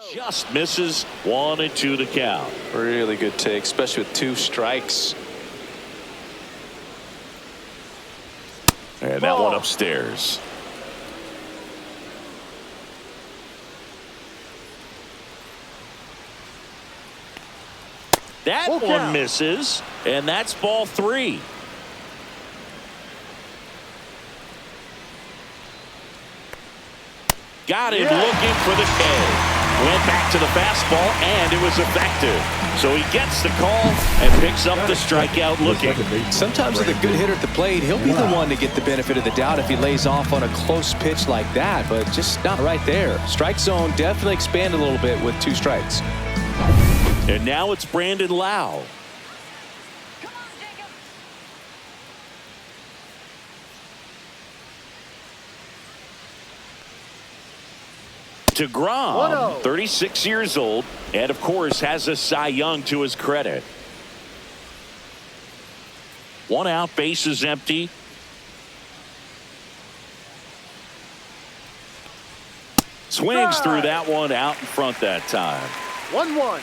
Just misses. 1-2 the count. Really good take, especially with 2 strikes. And that one upstairs. That one misses, and that's ball 3. Got him looking for the K. Went back to the fastball, and it was effective. So he gets the call and picks up the strikeout looking. Sometimes with a good hitter at the plate, he'll be the one to get the benefit of the doubt if he lays off on a close pitch like that, but just not right there. Strike zone definitely expanded a little bit with 2 strikes. And now it's Brandon Lau. DeGrom, 36 years old, and of course has a Cy Young to his credit. 1 out, bases empty. Swings through that one out in front that time. 1-1.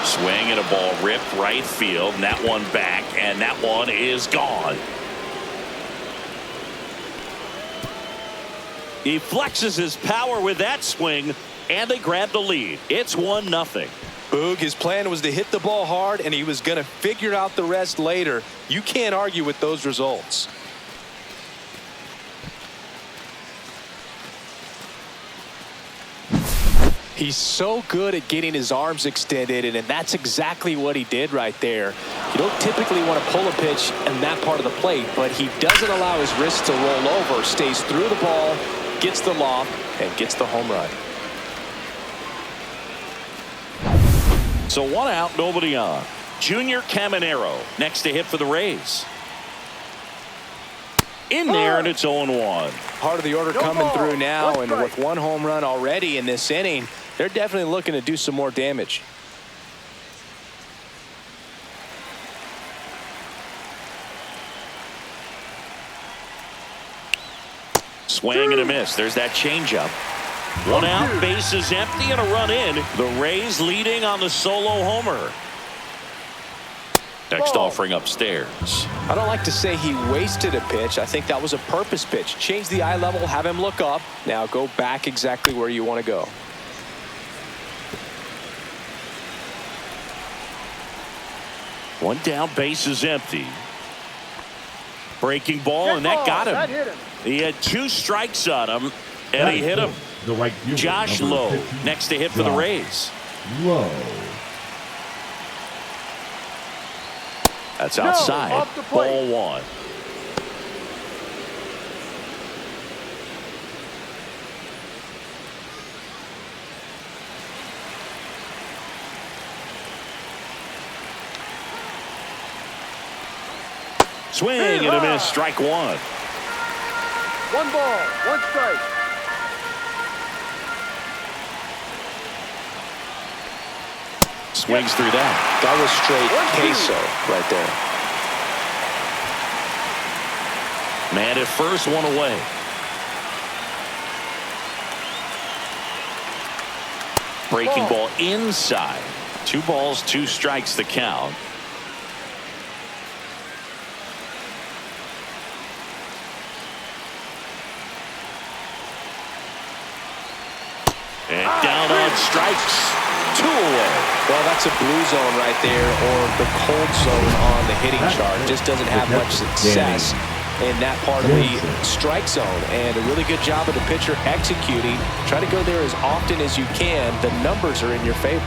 Swing and a ball ripped right field, and that one back, and that one is gone. He flexes his power with that swing, and they grab the lead. It's 1-0. Boog, his plan was to hit the ball hard, and he was going to figure out the rest later. You can't argue with those results. He's so good at getting his arms extended, and that's exactly what he did right there. You don't typically want to pull a pitch in that part of the plate, but he doesn't allow his wrist to roll over, stays through the ball, gets the loft, and gets the home run. So 1 out, nobody on. Junior Caminero next to hit for the Rays. In there, and it's 0-1. Part of the order coming through now, and with 1 home run already in this inning, they're definitely looking to do some more damage. Swing and a miss. There's that changeup. 1 out, bases empty, and a run in. The Rays leading on the solo homer. Next offering upstairs. I don't like to say he wasted a pitch. I think that was a purpose pitch. Change the eye level, have him look up. Now go back exactly where you want to go. One down, bases empty. Breaking ball, and that got him. He had 2 strikes on him, and he hit him. Josh Lowe next to hit for the Rays. That's outside. Ball 1. Swing and a miss. Strike 1. 1 ball, 1 strike. Swings through that. That was straight queso right there. Man at first, 1 away. Breaking ball inside. 2 balls, 2 strikes the count. And down on strikes. 2 away. Well, that's a blue zone right there, or the cold zone on the hitting chart. Just doesn't have much success in that part of the strike zone. And a really good job of the pitcher executing. Try to go there as often as you can. The numbers are in your favor.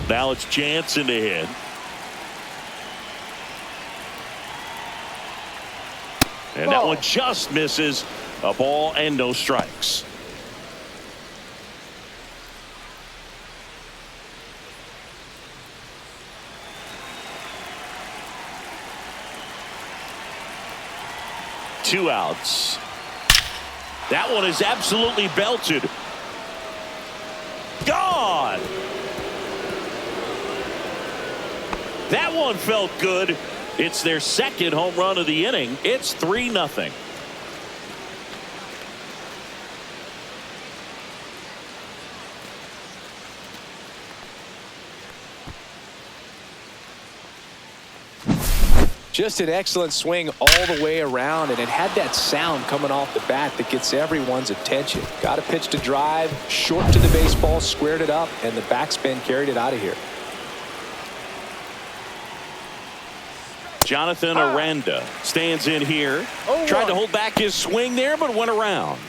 Now it's Jansen to hit. And that one just misses. A ball and no strikes. Two outs. That one is absolutely belted. Gone. That one felt good. It's their second home run of the inning. It's 3-0. Just an excellent swing all the way around, and it had that sound coming off the bat that gets everyone's attention. Got a pitch to drive, short to the baseball, squared it up, and the backspin carried it out of here. Jonathan Aranda stands in here. Tried to hold back his swing there, but went around.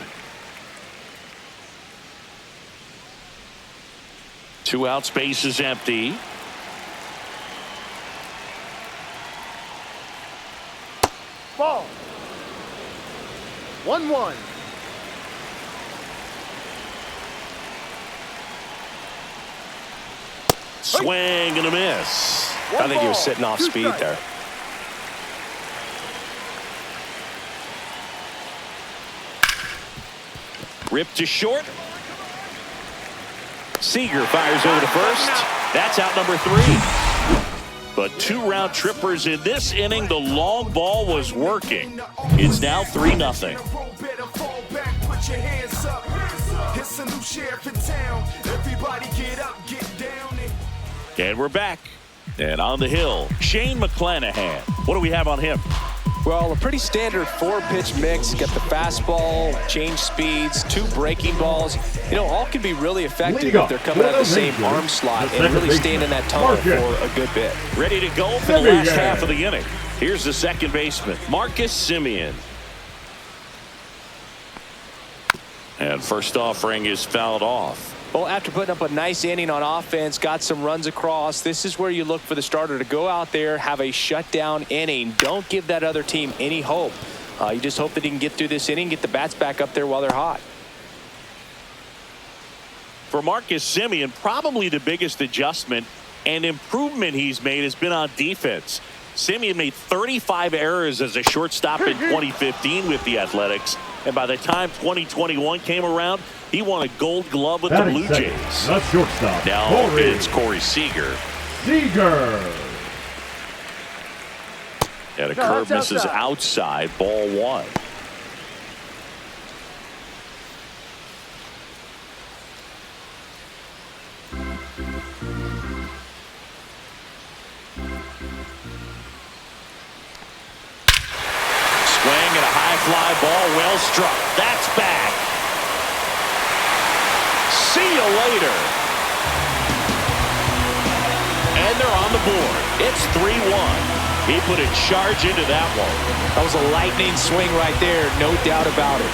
2 outs, base is empty. Ball. 1-1. Swing and a miss. I think he was sitting off speed there. Ripped to short. Seager fires over to first. That's out number 3. But 2 round trippers in this inning. The long ball was working. It's now 3-0. And we're back. And on the hill, Shane McClanahan. What do we have on him? Well, a pretty standard 4-pitch mix. Got the fastball, change speeds, 2 breaking balls. You know, all can be really effective if they're coming out of the same arm slot and really staying in that tunnel for a good bit. Ready to go for the last half of the inning. Here's the second baseman, Marcus Semien. And first offering is fouled off. Well, after putting up a nice inning on offense, got some runs across, this is where you look for the starter to go out there, have a shutdown inning. Don't give that other team any hope. You just hope that he can get through this inning, get the bats back up there while they're hot. For Marcus Semien, probably the biggest adjustment and improvement he's made has been on defense. Semien made 35 errors as a shortstop in 2015 with the Athletics. And by the time 2021 came around, he won a Gold Glove with the Blue Jays. The shortstop. Now it's Corey Seager. And a curve misses outside, ball 1. Swing and a high fly ball, well struck. That's back. See you later. And they're on the board. It's 3-1. He put a charge into that one. That was a lightning swing right there, no doubt about it.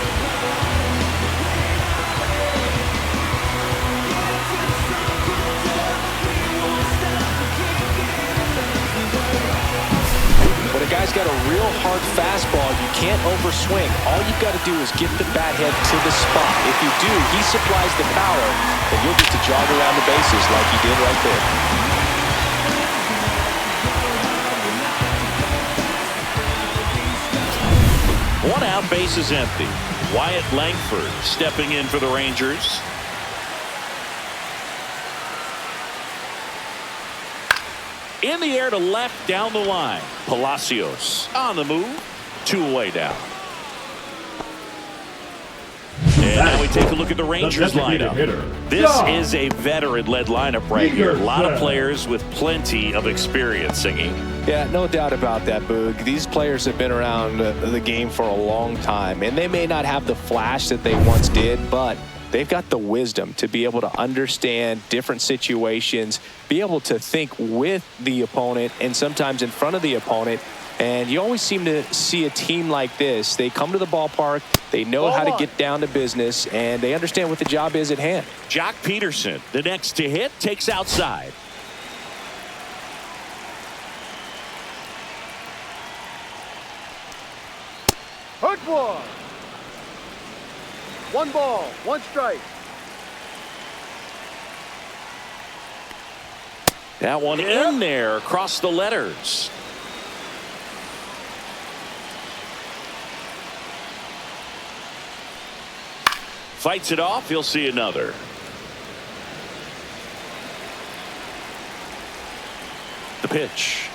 When a guy's got a real hard fastball, you can't overswing. All you've got to do is get the bat head to the spot. If you do, he supplies the power, and you'll get to jog around the bases like he did right there. One out, base is empty. Wyatt Langford stepping in for the Rangers. In the air to left, down the line. Palacios on the move. 2 away down. And now we take a look at the Rangers lineup. This is a veteran-led lineup right here. A lot of players with plenty of experience, Singy. Yeah, no doubt about that, Boog. These players have been around the game for a long time, and they may not have the flash that they once did, but they've got the wisdom to be able to understand different situations, be able to think with the opponent and sometimes in front of the opponent. And you always seem to see a team like this. They come to the ballpark, they know how to get down to business, and they understand what the job is at hand. Jock Peterson, the next to hit, takes outside. Hurt ball. 1 ball, 1 strike. That one in there across the letters. Fights it off. He'll see another. The pitch.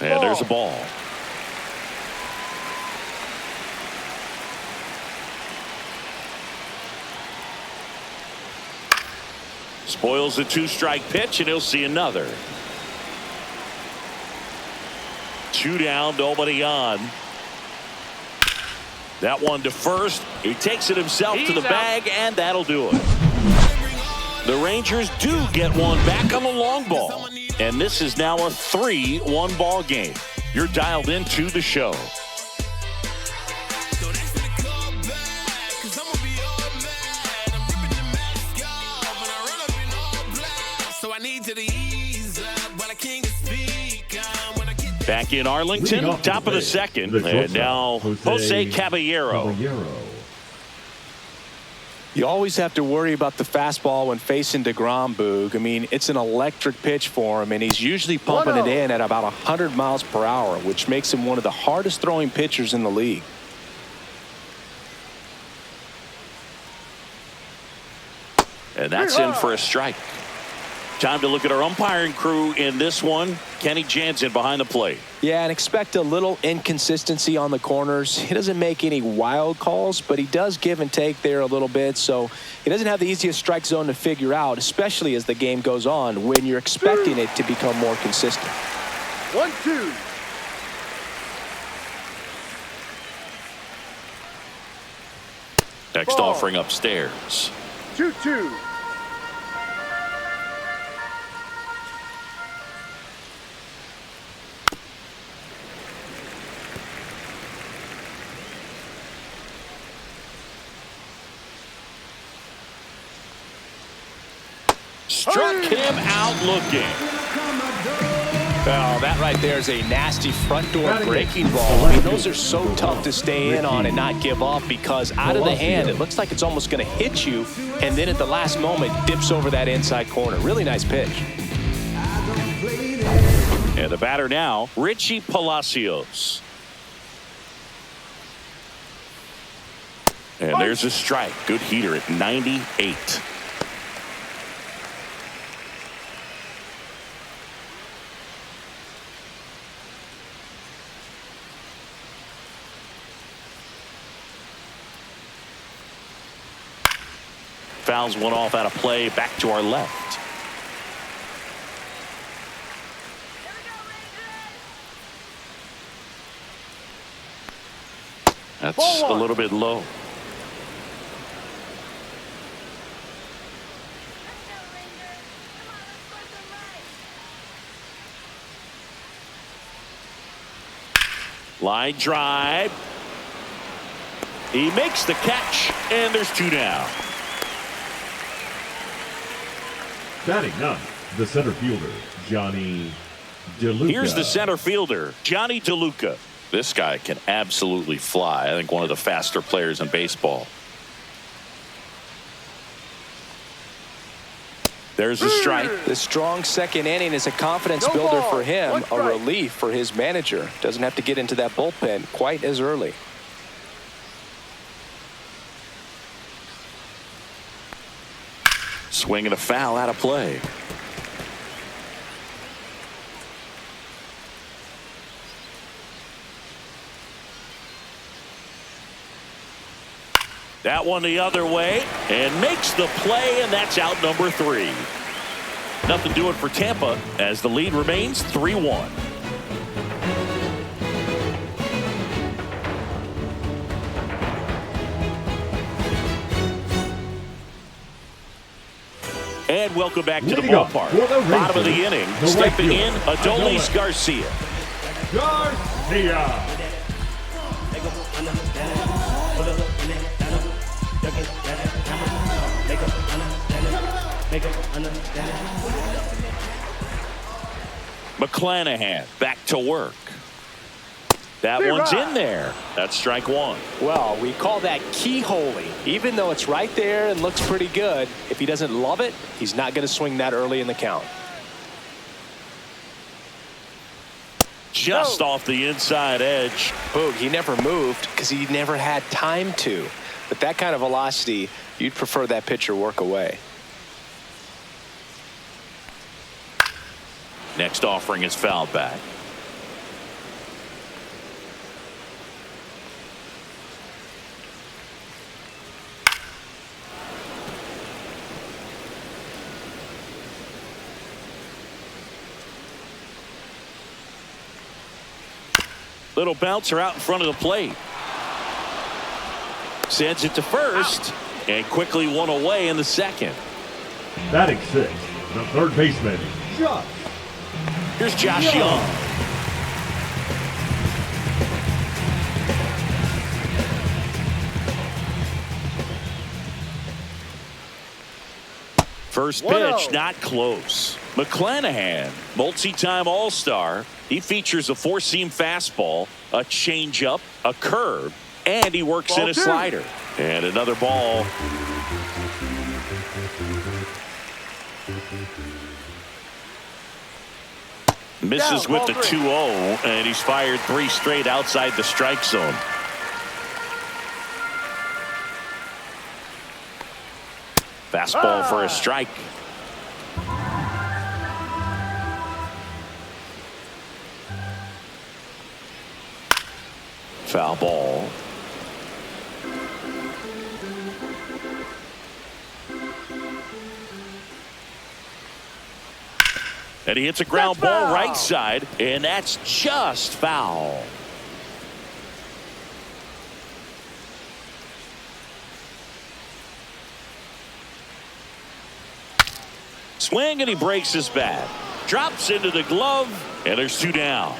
And there's a ball. Spoils the 2-strike pitch, and he'll see another. 2 down, nobody on. That one to first. He takes it himself to the bag, and that'll do it. The Rangers do get one back on the long ball. And this is now a 3-1 ball game. You're dialed into the show. Back in Arlington, top of the second, and now Jose Caballero. You always have to worry about the fastball when facing DeGrom, Boog. I mean, it's an electric pitch for him, and he's usually pumping it in at about 100 miles per hour, which makes him one of the hardest throwing pitchers in the league. And that's in for a strike. Time to look at our umpiring crew in this one. Kenny Jansen behind the plate. Yeah, and expect a little inconsistency on the corners. He doesn't make any wild calls, but he does give and take there a little bit. So he doesn't have the easiest strike zone to figure out, especially as the game goes on when you're expecting it to become more consistent. 1-2. Next offering upstairs. 2-2. Struck him out looking. Oh, that right there is a nasty front door breaking ball. I mean, those are so tough to stay in on and not give up because out of the hand, it looks like it's almost going to hit you, and then at the last moment, dips over that inside corner. Really nice pitch. And the batter now, Richie Palacios. And there's a strike. Good heater at 98. Fouls one off out of play, back to our left. That's a little bit low. Line drive. He makes the catch, and there's 2 down. Batting ninth, the center fielder, Johnny DeLuca. Here's the center fielder, Johnny DeLuca. This guy can absolutely fly. I think one of the faster players in baseball. There's a strike. The strong second inning is a confidence builder for him, a relief for his manager. Doesn't have to get into that bullpen quite as early. Swinging a foul out of play. That one the other way and makes the play, and that's out number 3. Nothing doing for Tampa as the lead remains 3-1. And welcome back to the ballpark. Bottom of the inning, stepping in, Adolis Garcia. McClanahan back to work. That one's in there. That's strike 1. Well, we call that keyholing. Even though it's right there and looks pretty good, if he doesn't love it, he's not going to swing that early in the count. Just off the inside edge. Boog, he never moved because he never had time to. But that kind of velocity, you'd prefer that pitcher work away. Next offering is fouled back. Little bouncer out in front of the plate. Sends it to first and quickly one away in the second. Batting sixth, the third baseman, Josh. Here's Josh Young. First pitch, not close. McClanahan, multi-time All-Star. He features a four-seam fastball, a changeup, a curve, and he works in a slider. And another ball. Misses with the 2-0, and he's fired 3 straight outside the strike zone. Fastball for a strike. Foul ball. And he hits a ground ball right side, and that's just foul. Swing, and he breaks his bat. Drops into the glove, and there's 2 down.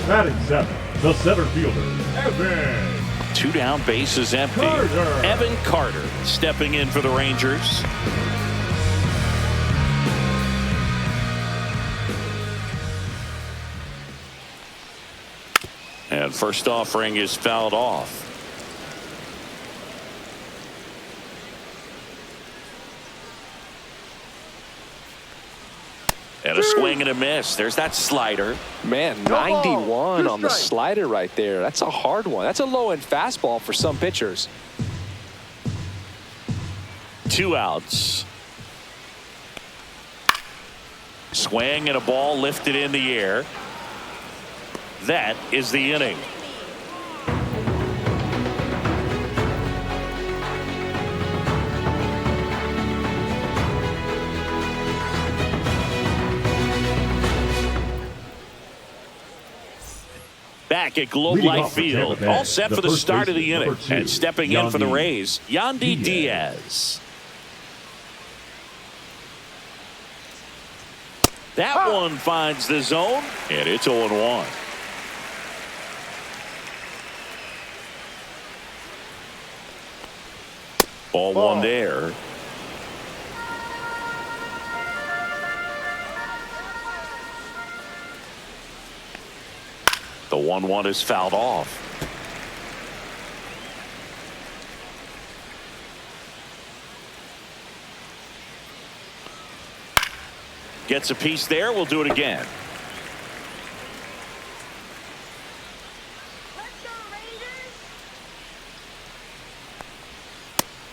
Batting seventh, the center fielder, Evan. 2 down, bases empty. Carter. Evan Carter stepping in for the Rangers. And first offering is fouled off. And a swing and a miss. There's that slider. Man, 91 on the slider right there. That's a hard one. That's a low-end fastball for some pitchers. 2 outs. Swing and a ball lifted in the air. That is the inning. Back at Globe Life Field, all set for the start of the inning. And stepping in for the Rays, Yandy Diaz. That one finds the zone, and it's 0-1. Ball 1 there. The 1-1 is fouled off. Gets a piece there. We'll do it again.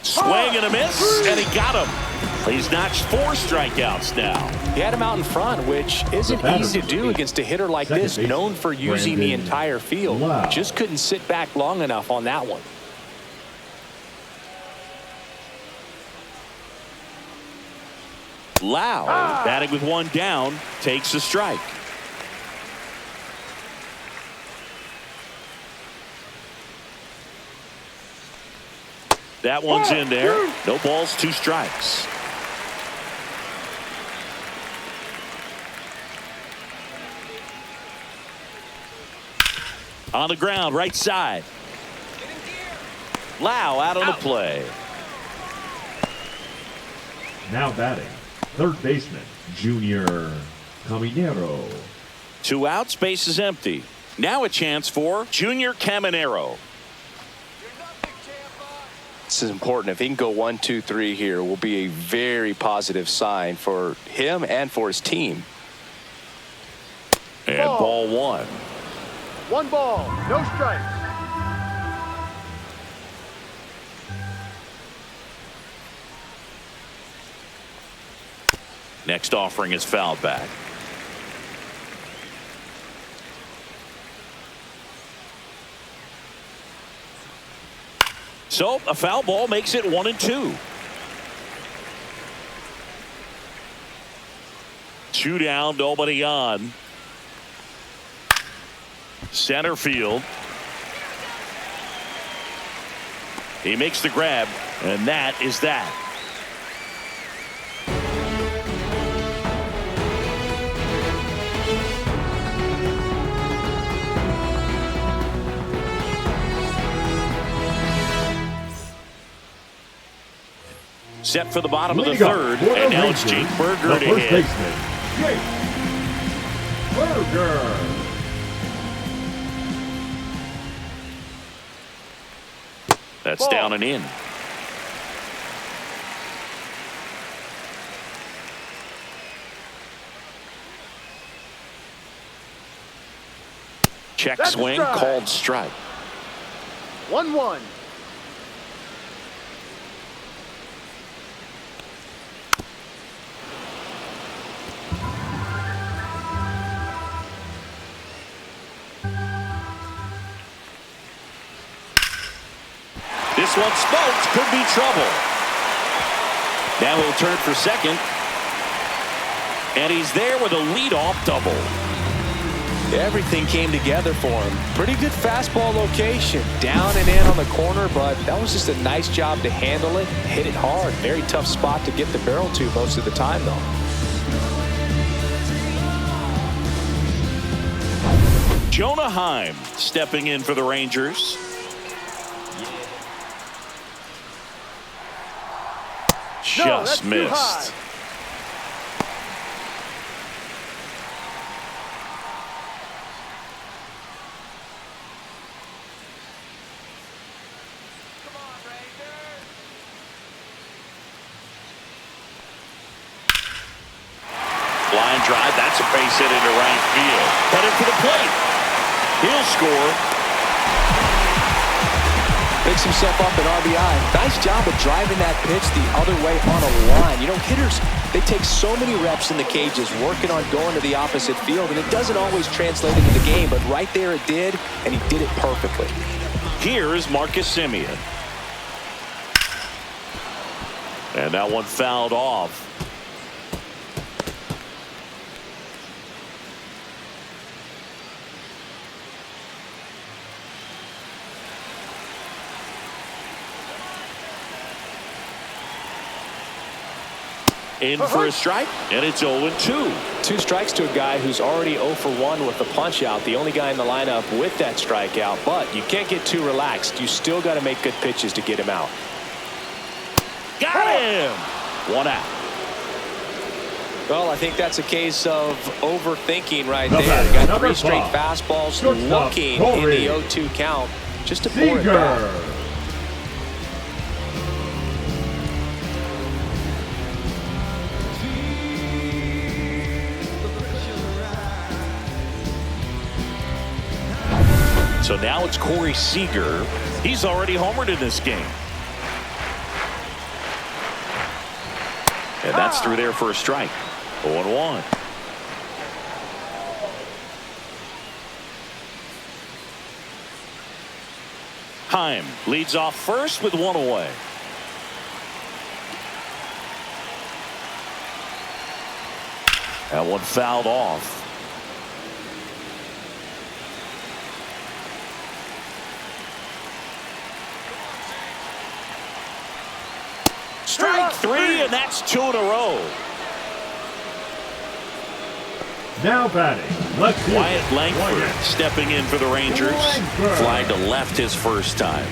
Swing and a miss, and he got him. He's notched 4 strikeouts now. He had him out in front, which isn't easy to do against a hitter like this, known for using the entire field. Just couldn't sit back long enough on that one. Lau, batting with 1 down, takes a strike. That one's in there. No balls, 2 strikes. On the ground, right side. Lau out on the play. Now batting, third baseman, Junior Caminero. 2 outs, base is empty. Now a chance for Junior Caminero. This is important. If he can go 1, 2, 3 here, will be a very positive sign for him and for his team. And ball 1. 1 ball, no strikes. Next offering is fouled back. So a foul ball makes it 1-2. 2 down, nobody on. Center field. He makes the grab, and that is that. Set for the bottom of the third, and now it's Jake Burger to hit. Jake Burger. That's down and in. Check swing, called strike. 1-1. This one smoked, could be trouble. Now he'll turn for second. And he's there with a leadoff double. Everything came together for him. Pretty good fastball location. Down and in on the corner, but that was just a nice job to handle it. Hit it hard. Very tough spot to get the barrel to most of the time, though. Jonah Heim stepping in for the Rangers. Just missed. Line drive, that's a base hit into right field. Headed for the plate. He'll score. Picks himself up an RBI. Nice job of driving that pitch the other way on a line. You know, hitters, they take so many reps in the cages working on going to the opposite field, and it doesn't always translate into the game, but right there it did, and he did it perfectly. Here is Marcus Semien. And that one fouled off. In for a strike, and it's 0-2. 2 strikes to a guy who's already 0 for 1 with the punch out. The only guy in the lineup with that strikeout, but you can't get too relaxed. You still got to make good pitches to get him out. Got him! 1 out. Well, I think that's a case of overthinking right there. Got 3 straight fastballs looking in the 0-2 count just to pour it down. So now it's Corey Seager. He's already homered in this game. And that's through there for a strike. 0-1. Heim leads off first with 1 away. That one fouled off. Strike 3, and that's 2 in a row. Now batting, left fielder Wyatt Langford stepping in for the Rangers. Fly to left his first time.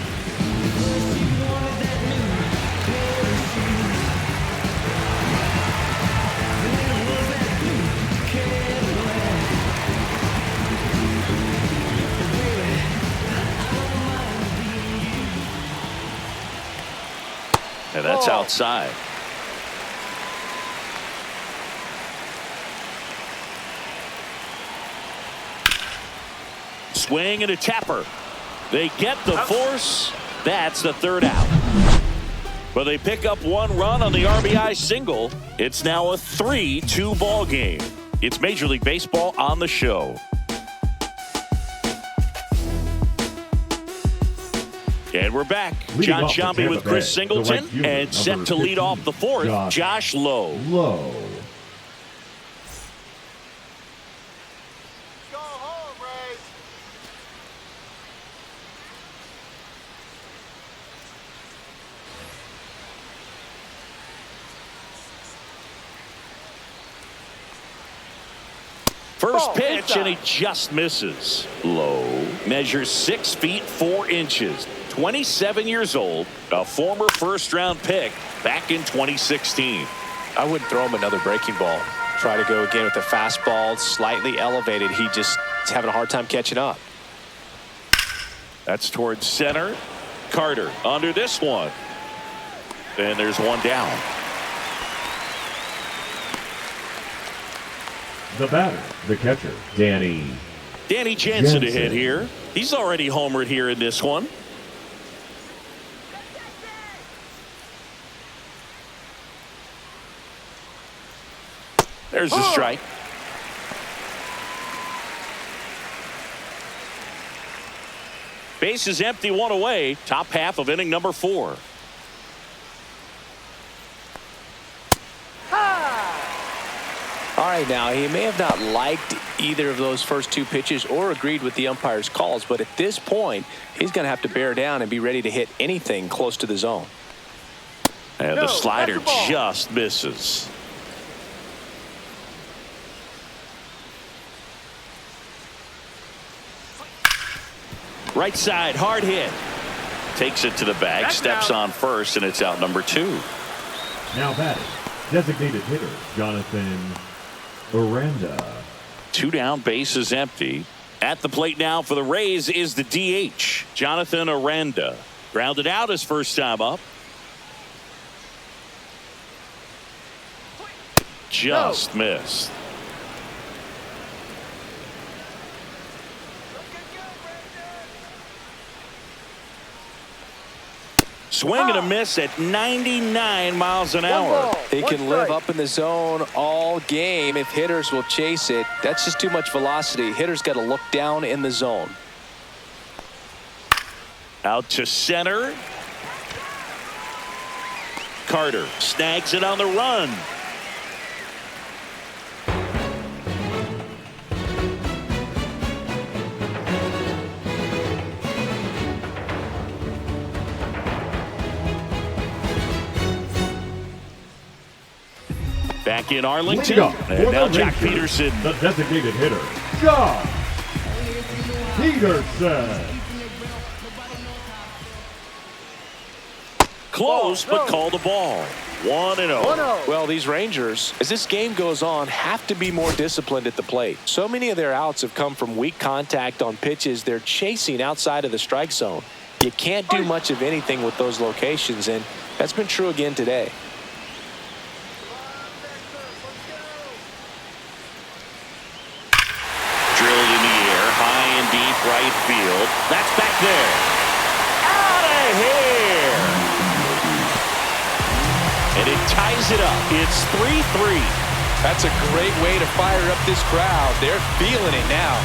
And that's outside. Swing and a tapper. They get the force. That's the 3rd out. But they pick up 1 run on the RBI single. It's now a 3-2 ball game. It's Major League Baseball on the show. And we're back. John Sciambi with Chris Singleton, and set to lead off the 4th, Josh Lowe. First pitch, and he just misses. Lowe measures 6 feet 4 inches. 27 years old, a former first-round pick back in 2016. I wouldn't throw him another breaking ball. Try to go again with the fastball, slightly elevated. He just is having a hard time catching up. That's towards center. Carter under this one. And there's one down. The batter, the catcher, Danny Jansen to hit here. He's already homered here in this one. There's the strike. Base is empty, 1 away. Top half of inning number 4. All right, now, he may have not liked either of those first 2 pitches or agreed with the umpire's calls, but at this point, he's going to have to bear down and be ready to hit anything close to the zone. And the slider just misses. Right side, hard hit. Takes it to the bag, steps on first, and it's out number 2. Now batting, designated hitter, Jonathan Aranda. 2 down, base is empty. At the plate now for the Rays is the DH, Jonathan Aranda. Grounded out his first time up. Just missed. Swing and a miss at 99 miles an hour. He can live up in the zone all game if hitters will chase it. That's just too much velocity. Hitters got to look down in the zone. Out to center. Carter snags it on the run. Back in Arlington, and now Jack Peterson. The designated hitter, Jack Peterson. Close, but call the ball. 1-0. Well, these Rangers, as this game goes on, have to be more disciplined at the plate. So many of their outs have come from weak contact on pitches they're chasing outside of the strike zone. You can't do much of anything with those locations, and that's been true again today. Right field. That's back there. Out of here. And it ties it up. It's 3-3. That's a great way to fire up this crowd. They're feeling it now.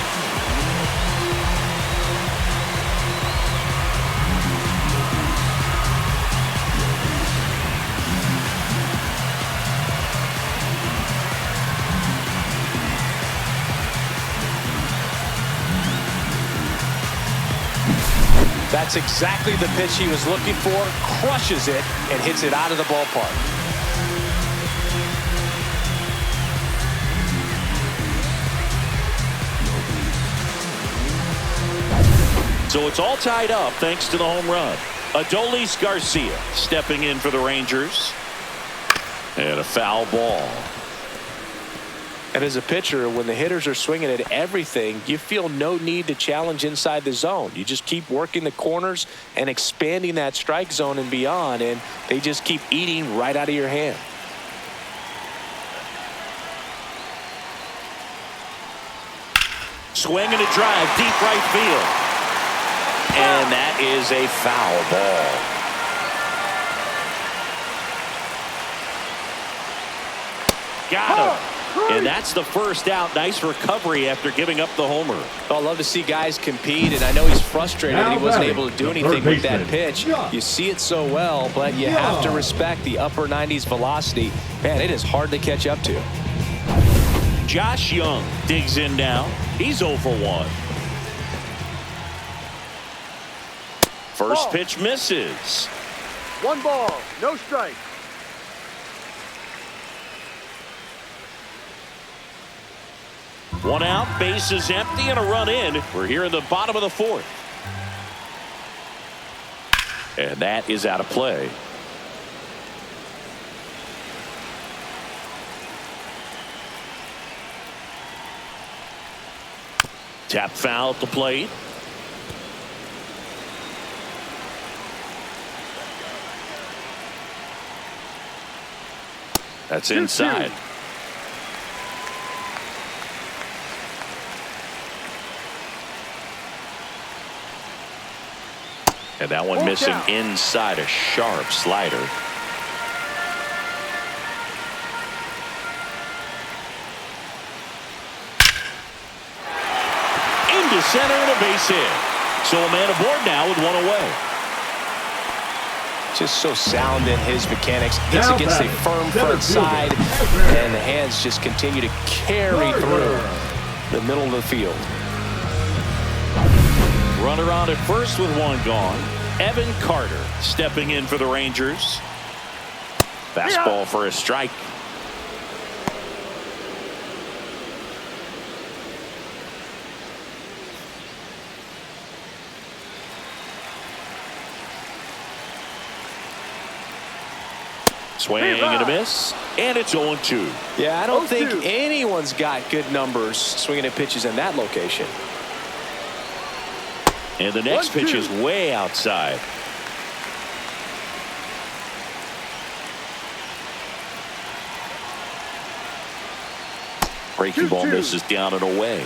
That's exactly the pitch he was looking for. Crushes it and hits it out of the ballpark. So it's all tied up thanks to the home run. Adolis Garcia stepping in for the Rangers. And a foul ball. And as a pitcher, when the hitters are swinging at everything, you feel no need to challenge inside the zone. You just keep working the corners and expanding that strike zone and beyond, and they just keep eating right out of your hand. Swing and a drive, deep right field. And that is a foul ball. Got him. And that's the first out. Nice recovery after giving up the homer. Well, I love to see guys compete, and I know he's frustrated that he wasn't able to do anything with that pitch. You see it so well, but you have to respect the upper 90s velocity. Man, it is hard to catch up to. Josh Young digs in now. He's 0 for 1. First pitch misses. 1 ball, no strike. One out, bases empty, and a run in. We're here in the bottom of the 4th. And that is out of play. Tap foul at the plate. That's inside. And that one missing inside, a sharp slider. Into center and a base hit. So a man aboard now with 1 away. Just so sound in his mechanics. Hits against a firm front side, and the hands just continue to carry through the middle of the field. Runner on at first with 1 gone. Evan Carter stepping in for the Rangers. Fastball for a strike. Swing and a miss, and it's 0-2. Yeah, I don't think anyone's got good numbers swinging at pitches in that location. And the next pitch is way outside. Breaking ball misses down and away.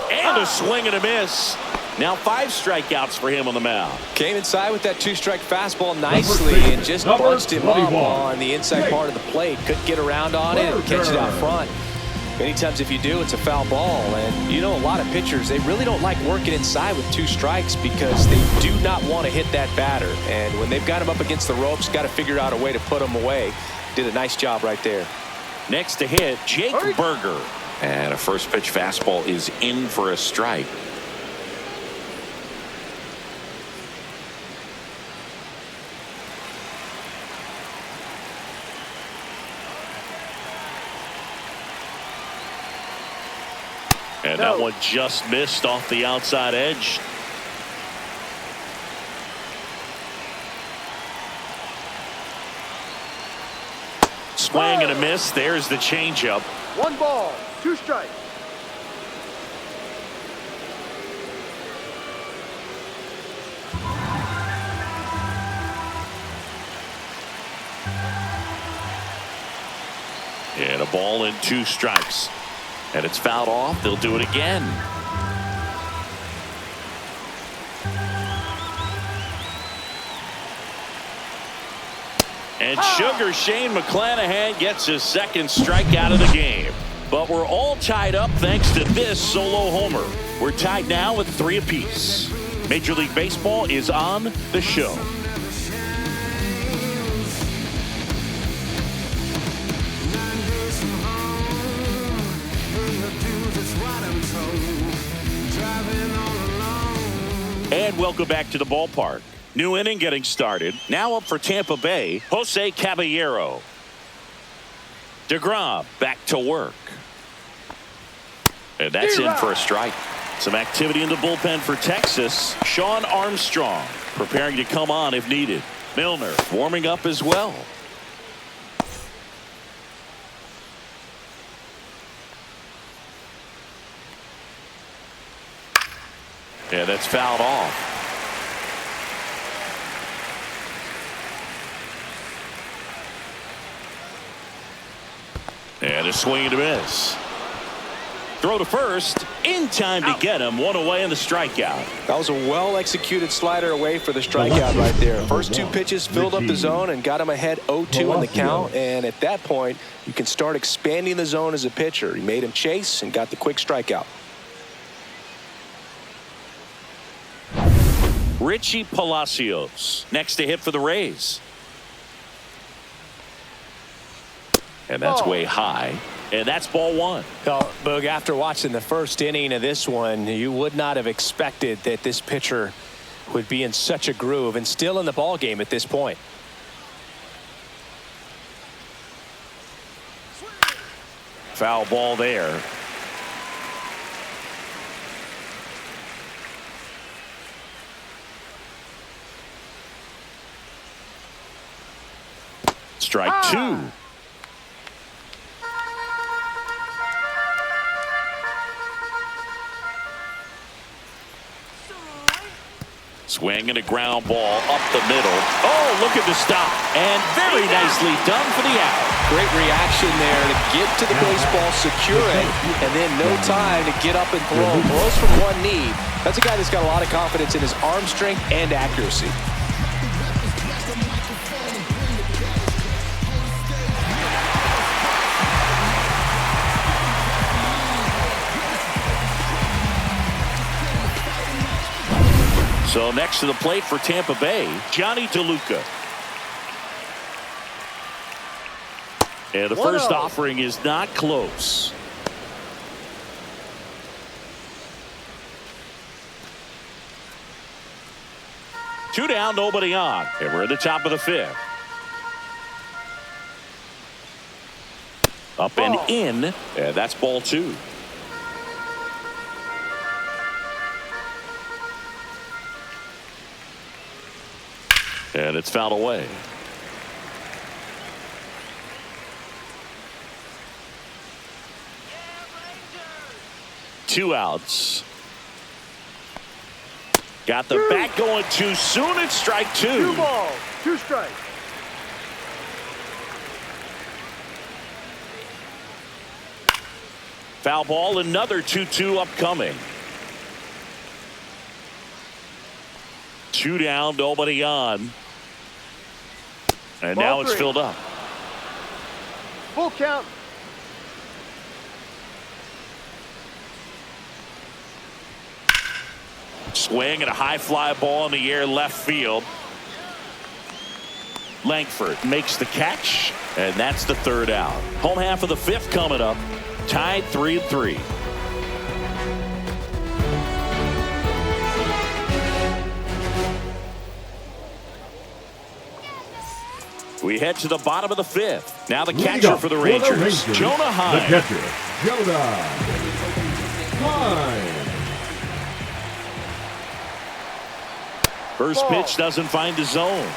And a swing and a miss. Now 5 strikeouts for him on the mound. Came inside with that 2-strike fastball nicely and just bunched him up on the inside part of the plate. Couldn't get around on it and catch it out front. Many times if you do, it's a foul ball. And you know, a lot of pitchers, they really don't like working inside with 2 strikes because they do not want to hit that batter. And when they've got him up against the ropes, got to figure out a way to put him away. Did a nice job right there. Next to hit, Jake Berger. And a first pitch fastball is in for a strike. And that one just missed off the outside edge. Swing and a miss. There's the changeup. 1 ball, 2 strikes. And a ball and 2 strikes. And it's fouled off. They'll do it again. And Sugar Shane McClanahan gets his 2nd strikeout of the game. But we're all tied up thanks to this solo homer. We're tied now with 3 apiece. Major League Baseball is on the show. And welcome back to the ballpark. New inning getting started. Now up for Tampa Bay, Jose Caballero. DeGrom back to work. And that's in for a strike. Some activity in the bullpen for Texas. Sean Armstrong preparing to come on if needed. Milner warming up as well. Yeah, that's fouled off. And a swing and a miss. Throw to first. In time to get him. One away in the strikeout. That was a well-executed slider away for the strikeout right there. First two pitches filled up the zone and got him ahead 0-2 in the count. And at that point, you can start expanding the zone as a pitcher. He made him chase and got the quick strikeout. Richie Palacios next to hit for the Rays. And that's way high. And that's ball one. Well, Boog, after watching the first inning of this one, you would not have expected that this pitcher would be in such a groove and still in the ball game at this point. Foul ball there. Strike two. Swing and a ground ball up the middle. Oh, look at the stop. And very nicely done for the out. Great reaction there to get to the baseball, secure it, and then no time to get up and throw. Throws from one knee. That's a guy that's got a lot of confidence in his arm strength and accuracy. So next to the plate for Tampa Bay, Johnny DeLuca. And the first offering is not close. Two down, nobody on. And we're at the top of the fifth. Up and in, and that's ball two. And it's fouled away. Two outs. Got the bat going too soon. It's strike two. 2 balls, 2 strikes. Foul ball, another 2-2 upcoming. Two down, nobody on. And Ball now it's 3. filled up. Full count. Swing and a high fly ball in the air left field. Langford makes the catch, and that's the third out. Home half of the fifth coming up. Tied 3-3. We head to the bottom of the fifth. Now the catcher for the Rangers, Jonah Heim. The catcher, Jonah Heim. First pitch doesn't find the zone.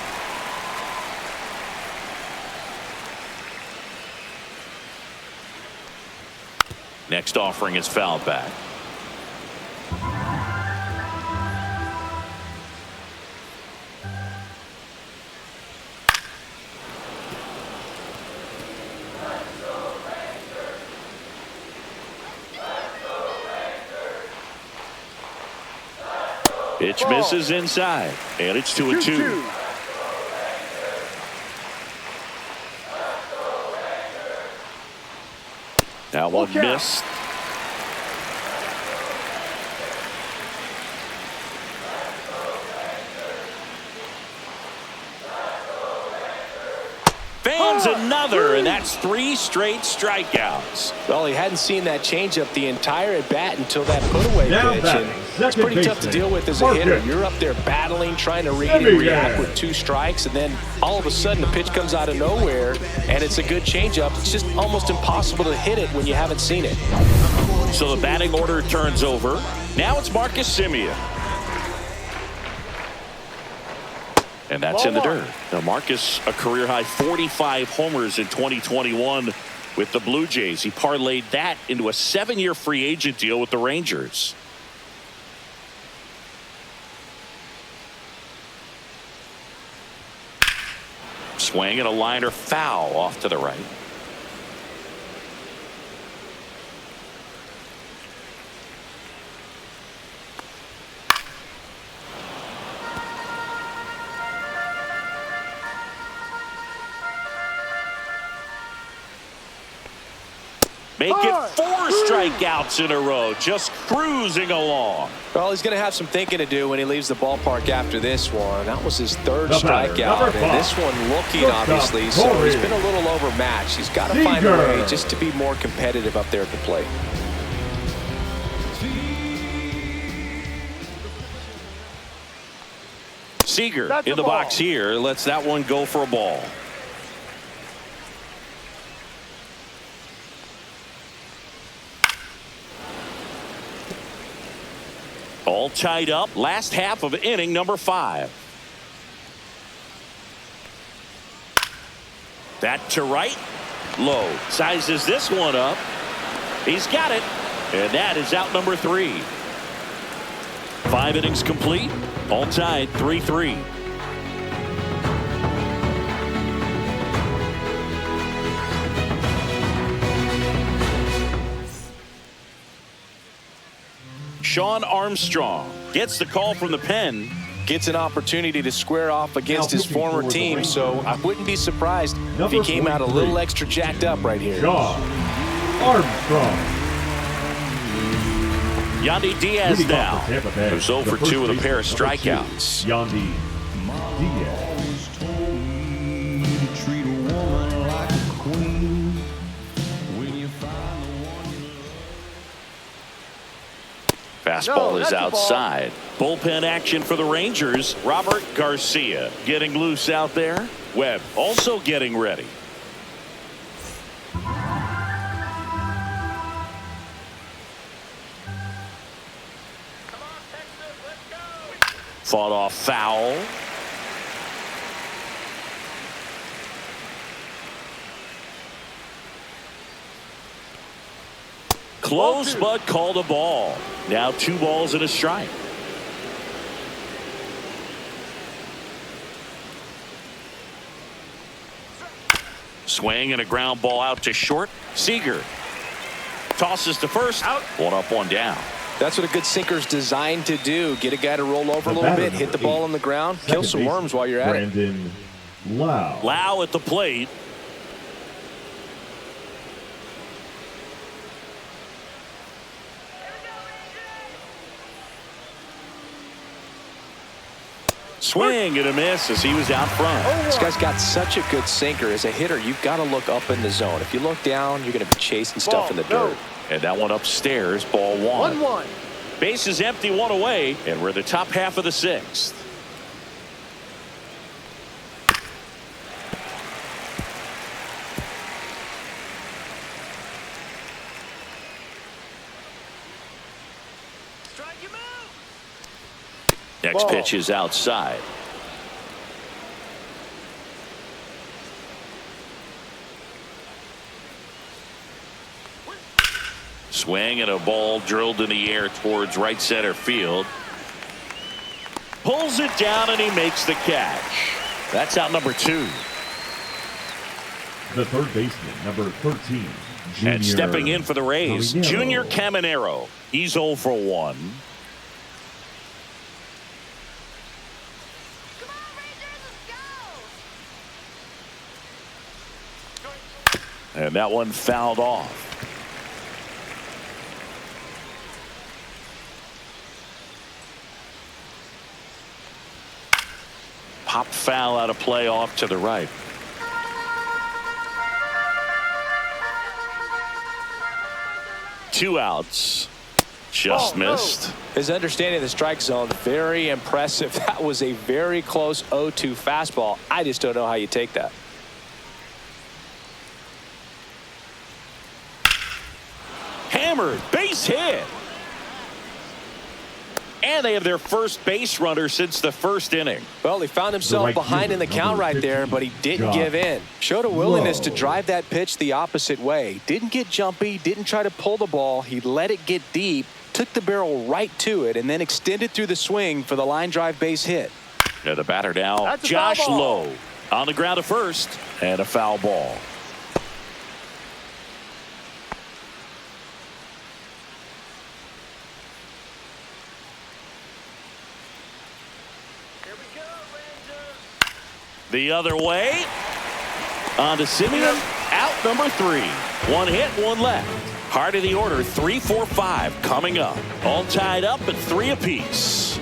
Next offering is fouled back. Pitch misses inside, and it's 2-2. Now one missed. Fans another, and that's 3 straight strikeouts. Well, he hadn't seen that changeup the entire at bat until that put-away pitch, and it's pretty tough to deal with as a hitter. You're up there battling, trying to read and react with 2 strikes, and then all of a sudden the pitch comes out of nowhere, and it's a good changeup. It's just almost impossible to hit it when you haven't seen it. So the batting order turns over. Now it's Marcus Semien. And that's in the dirt. Now Marcus, a career-high 45 homers in 2021 with the Blue Jays. He parlayed that into a 7-year free agent deal with the Rangers. Swing and a liner foul off to the right. Make it 4 strikeouts in a row, just cruising along. Well, he's going to have some thinking to do when he leaves the ballpark after this one. That was his 3rd The batter, strikeout, and this one looking, obviously, so he's been a little overmatched. He's got to find a way just to be more competitive up there at the plate. Seager in the box here, lets that one go for a ball. All tied up, last half of inning number 5. That to right, low, sizes this one up. He's got it, and that is out number 3. 5 innings complete, all tied 3-3. Sean Armstrong gets the call from the pen. Gets an opportunity to square off against his former team, so I wouldn't be surprised if he came out a little extra jacked up right here. Sean Armstrong. Yandy Diaz now, who's 0 for 2 with a pair of strikeouts. Yandy Diaz. Fastball is outside. Bullpen action for the Rangers. Robert Garcia getting loose out there. Webb also getting ready. Fought off foul. Close, but called a ball. Now 2 balls and a strike. Swing and a ground ball out to short. Seager tosses to first. Out. 1 up, 1 down. That's what a good sinker's designed to do. Get a guy to roll over a little bit, hit the ball on the ground, kill some worms while you're at it. Brandon Lau. Lau at the plate. Swing and a miss as he was out front. This guy's got such a good sinker. As a hitter, you've got to look up in the zone. If you look down, you're going to be chasing stuff in the dirt. And that one upstairs, ball 1. 1-1. Base is empty, 1 away, and we're the top half of the 6th. Next pitch is outside. Swing and a ball drilled in the air towards right center field. Pulls it down and he makes the catch. That's out number 2. The third baseman, number 13. Junior And stepping in for the Rays, Junior Caminero. He's 0 for 1. And that one fouled off. Pop foul out of play off to the right. Two outs. Just missed. His understanding of the strike zone, very impressive. That was a very close 0-2 fastball. I just don't know how you take that. Hammered, base hit. And they have their first base runner since the first inning. Well, he found himself behind in the count right there, but he didn't give in. Showed a willingness to drive that pitch the opposite way. Didn't get jumpy, didn't try to pull the ball. He let it get deep, took the barrel right to it, and then extended through the swing for the line drive base hit. Yeah, the batter now, Josh Lowe. On the ground to first, and a foul ball. The other way. On to Simeon. Out number 3. 1 hit, 1 left. Heart of the order, 3, 4, 5 coming up. All tied up at 3 apiece.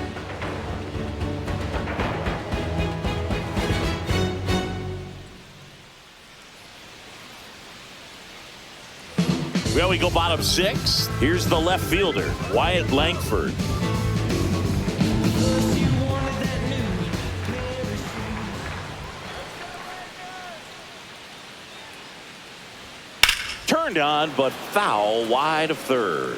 Well, we go bottom 6. Here's the left fielder, Wyatt Langford. Turned on, but foul wide of third.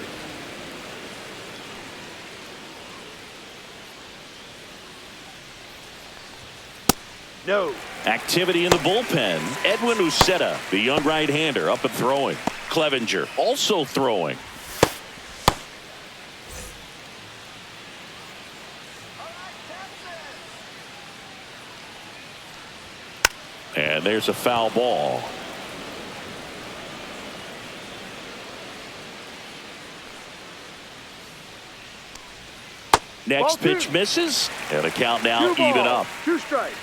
No. Activity in the bullpen. Edwin Uceta, the young right-hander, up and throwing. Clevenger also throwing. And there's a foul ball. Next pitch misses, and the count now even up. 2 strikes.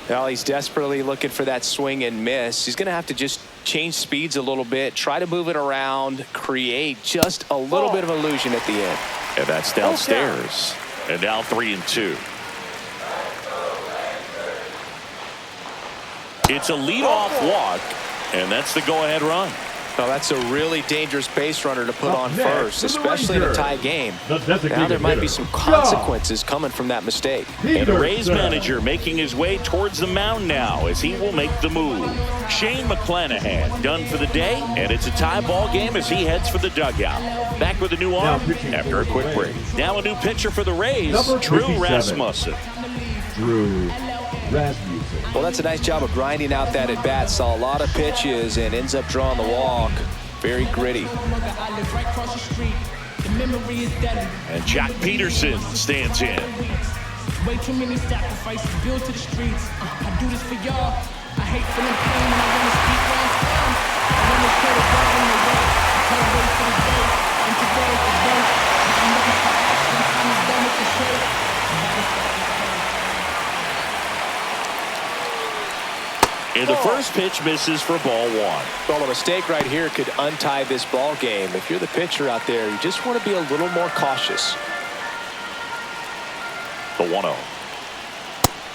Well, he's desperately looking for that swing and miss. He's going to have to just change speeds a little bit, try to move it around, create just a little bit of illusion at the end. And that's downstairs. And now 3-2. It's a leadoff walk, and that's the go-ahead run. Well, that's a really dangerous base runner to put on first, especially in a tie game. Now there might be some consequences coming from that mistake. And the Rays manager making his way towards the mound now as he will make the move. Shane McClanahan done for the day, and it's a tie ball game as he heads for the dugout. Back with a new arm after a quick break. Now a new pitcher for the Rays, Drew Rasmussen. Drew Rasmussen. Well, that's a nice job of grinding out that at bat. Saw a lot of pitches and ends up drawing the walk. Very gritty. And Jack Peterson stands in. Way too many sacrifices built to the streets. I do this for y'all. I hate feeling pain when I want to speak where I'm from. I want to put a word in the way. I can't wait for the day. And today is the day. I'm looking for action. I'm done with the shade. And the first pitch misses for ball 1. Well, a mistake right here could untie this ball game. If you're the pitcher out there, you just want to be a little more cautious. The 1-0.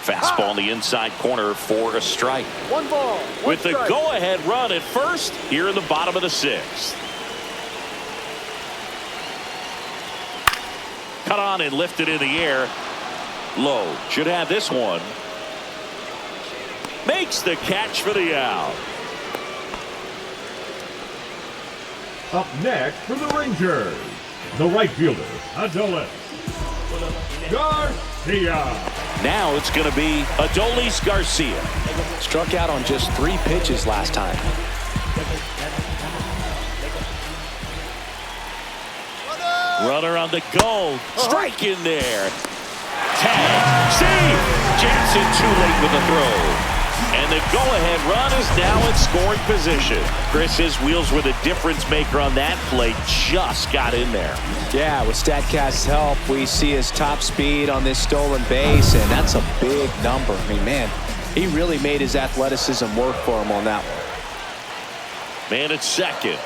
Fastball in the inside corner for a strike. 1 ball. With the go-ahead run at first here in the bottom of the 6th. Cut on and lifted in the air. Low. Should have this one. Makes the catch for the out. Up next for the Rangers, the right fielder, Adolis Garcia. Now it's going to be Adolis Garcia. Struck out on just 3 pitches last time. Runner on the go. Strike in there. Tag. See. Jansen too late with the throw. And the go-ahead run is now in scoring position. Chris, his wheels were the difference maker on that play. Just got in there. Yeah, with StatCast's help, we see his top speed on this stolen base, and that's a big number. I mean, man, he really made his athleticism work for him on that one. Man at second.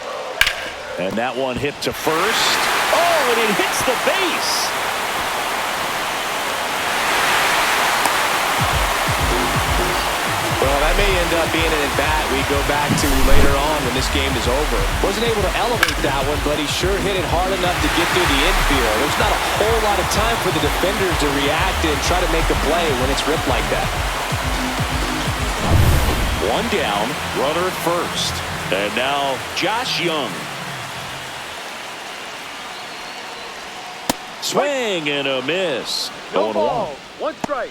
And that one hit to first. Oh, and it hits the base. Well, that may end up being an at-bat we go back to later on when this game is over. Wasn't able to elevate that one, but he sure hit it hard enough to get through the infield. There's not a whole lot of time for the defenders to react and try to make a play when it's ripped like that. 1 down, runner at first. And now Josh Young. Swing and a miss. No ball. 1 strike.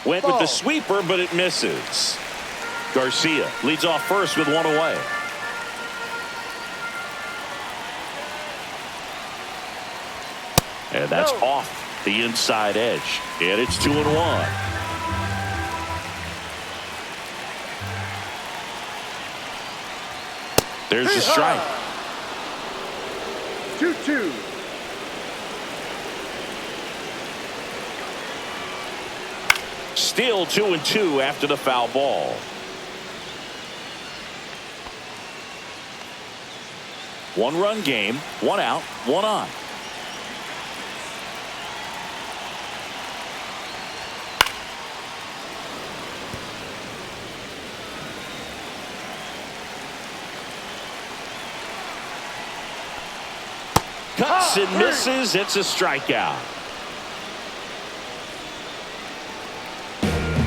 Went with the sweeper, but it misses. Garcia leads off first with 1 away. And that's off the inside edge. And it's 2-1. There's the strike. 2-2. Still 2-2 after the foul ball. One-run game, one out, one on. Cuts and misses. It's a strikeout.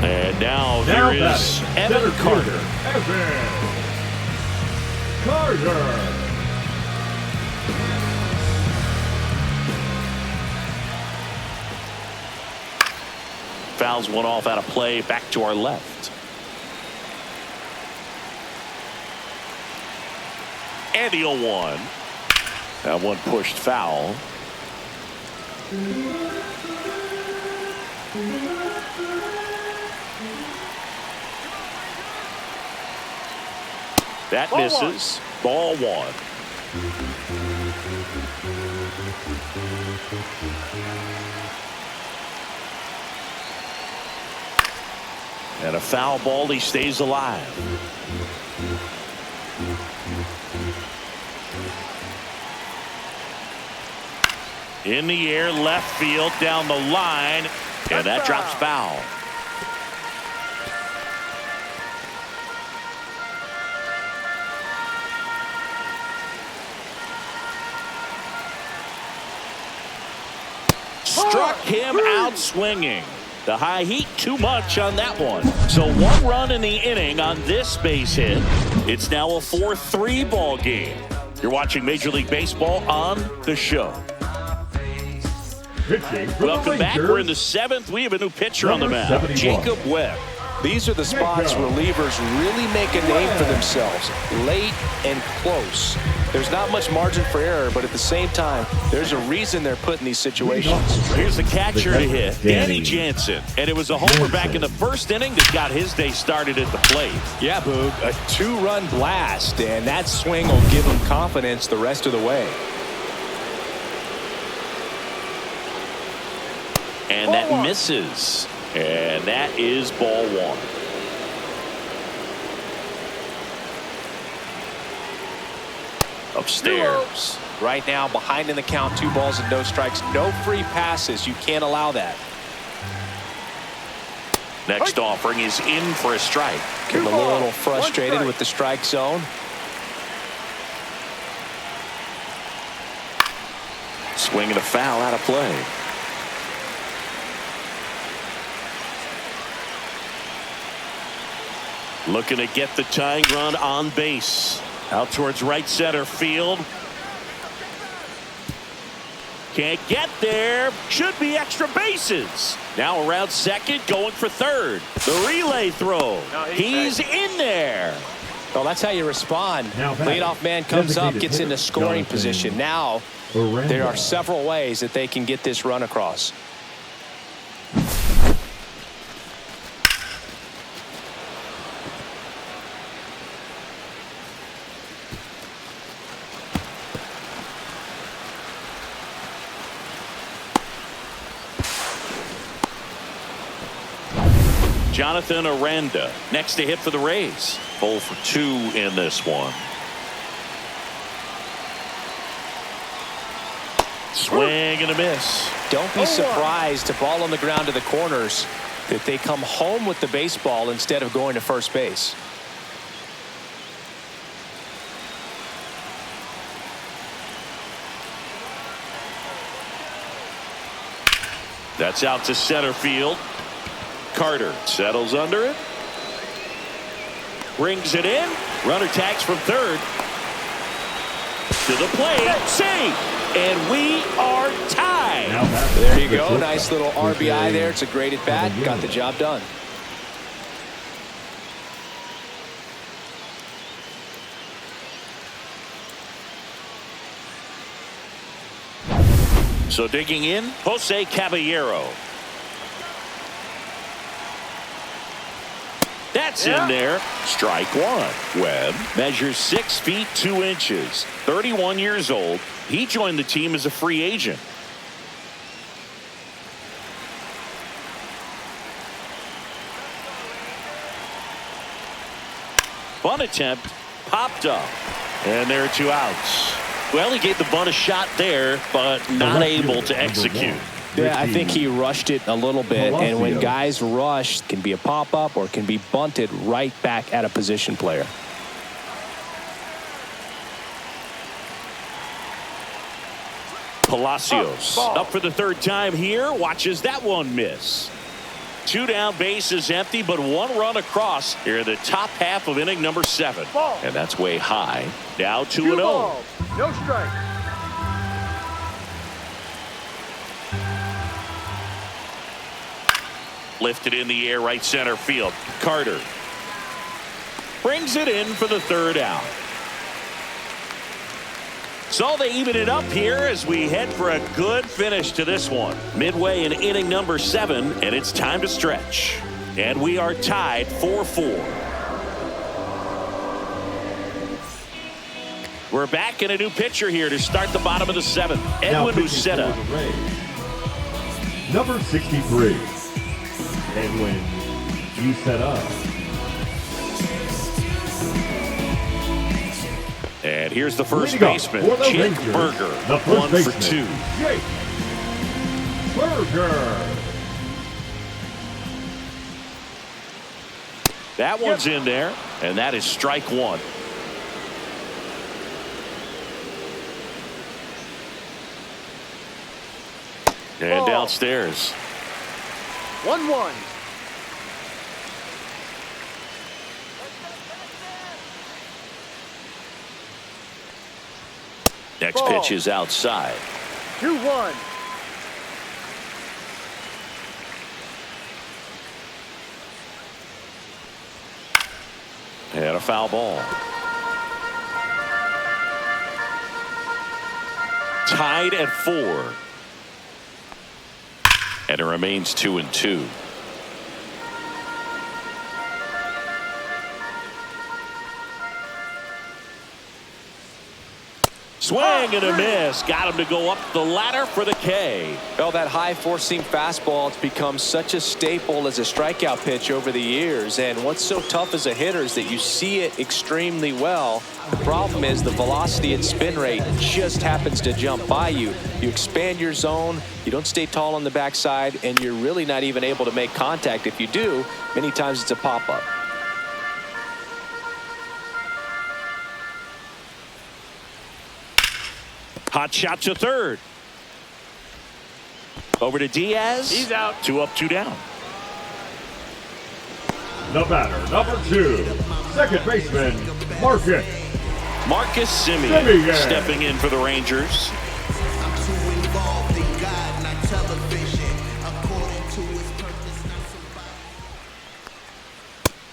And now here is Evan Carter. Evan Carter. Fouls one off out of play. Back to our left. And the 0-1. That one pushed foul. That misses. Ball one. And a foul ball. He stays alive. In the air, left field, down the line, and that drops foul. Struck him out swinging. The high heat too much on that one. So one run in the inning on this base hit. It's now a 4-3 ball game. You're watching Major League Baseball on The Show. Welcome back. We're in the 7th. We have a new pitcher on the mound, Jacob Webb. These are the spots relievers really make a name for themselves, late and close. There's not much margin for error, but at the same time, there's a reason they're put in these situations. Here's the catcher to hit, Danny Jansen. And it was a homer back in the first inning that got his day started at the plate. Yeah, Boog, a 2-run blast, and that swing will give him confidence the rest of the way. And that misses. And that is ball one. Upstairs. Right now, behind in the count, 2 balls and no strikes. No free passes. You can't allow that. Next offering is in for a strike. I'm a little frustrated with the strike zone. Swing and a foul out of play. Looking to get the tying run on base. Out towards right center field. Can't get there. Should be extra bases. Now around second, going for third. The relay throw. He's in there. Well, that's how you respond. Leadoff man comes up, gets into scoring position. Now there are several ways that they can get this run across. Jonathan Aranda next to hit for the Rays. 0 for 2 in this one. Swing and a miss. Don't be surprised to ball on the ground to the corners that they come home with the baseball instead of going to first base. That's out to center field. Carter settles under it. Brings it in. Runner tags from third. To the plate. Save. And we are tied. There you go. Nice little RBI there. It's a great at bat. Got the job done. So digging in, Jose Caballero. That's in there. Strike one. Webb measures 6 feet 2 inches. 31 years old. He joined the team as a free agent. Bunt attempt popped up. And there are 2 outs. Well, he gave the bunt a shot there, but not able to execute. Yeah, I think he rushed it a little bit, and when guys rush, it can be a pop-up or it can be bunted right back at a position player. Palacios up for the 3rd time here. Watches that one miss. 2 down, base is empty, but 1 run across here in the top half of inning number 7. And that's way high. Now 2-0. No strike. Lifted in the air, right center field. Carter brings it in for the 3rd out. So they even it up here as we head for a good finish to this one. Midway in inning number 7, and it's time to stretch. And we are tied 4-4. We're back in a new pitcher here to start the bottom of the 7th. Edwin Uceta. Number 63. Edwin Uceta. And here's the first baseman, Jake Berger. 1 for 2. Jake Berger. That one's in there, and that is strike 1. And downstairs. 1-1. Next pitch is outside. 2-1. And a foul ball. Tied at 4. And it remains 2-2. Swing and a miss. Got him to go up the ladder for the K. Well, that high four-seam fastball has become such a staple as a strikeout pitch over the years. And what's so tough as a hitter is that you see it extremely well. The problem is the velocity and spin rate just happens to jump by you. You expand your zone, you don't stay tall on the backside, and you're really not even able to make contact. If you do, many times it's a pop-up. Hot shot to 3rd. Over to Diaz. He's out. 2 up, 2 down. The batter, number 2. Second baseman, Marcus Semien stepping in for the Rangers.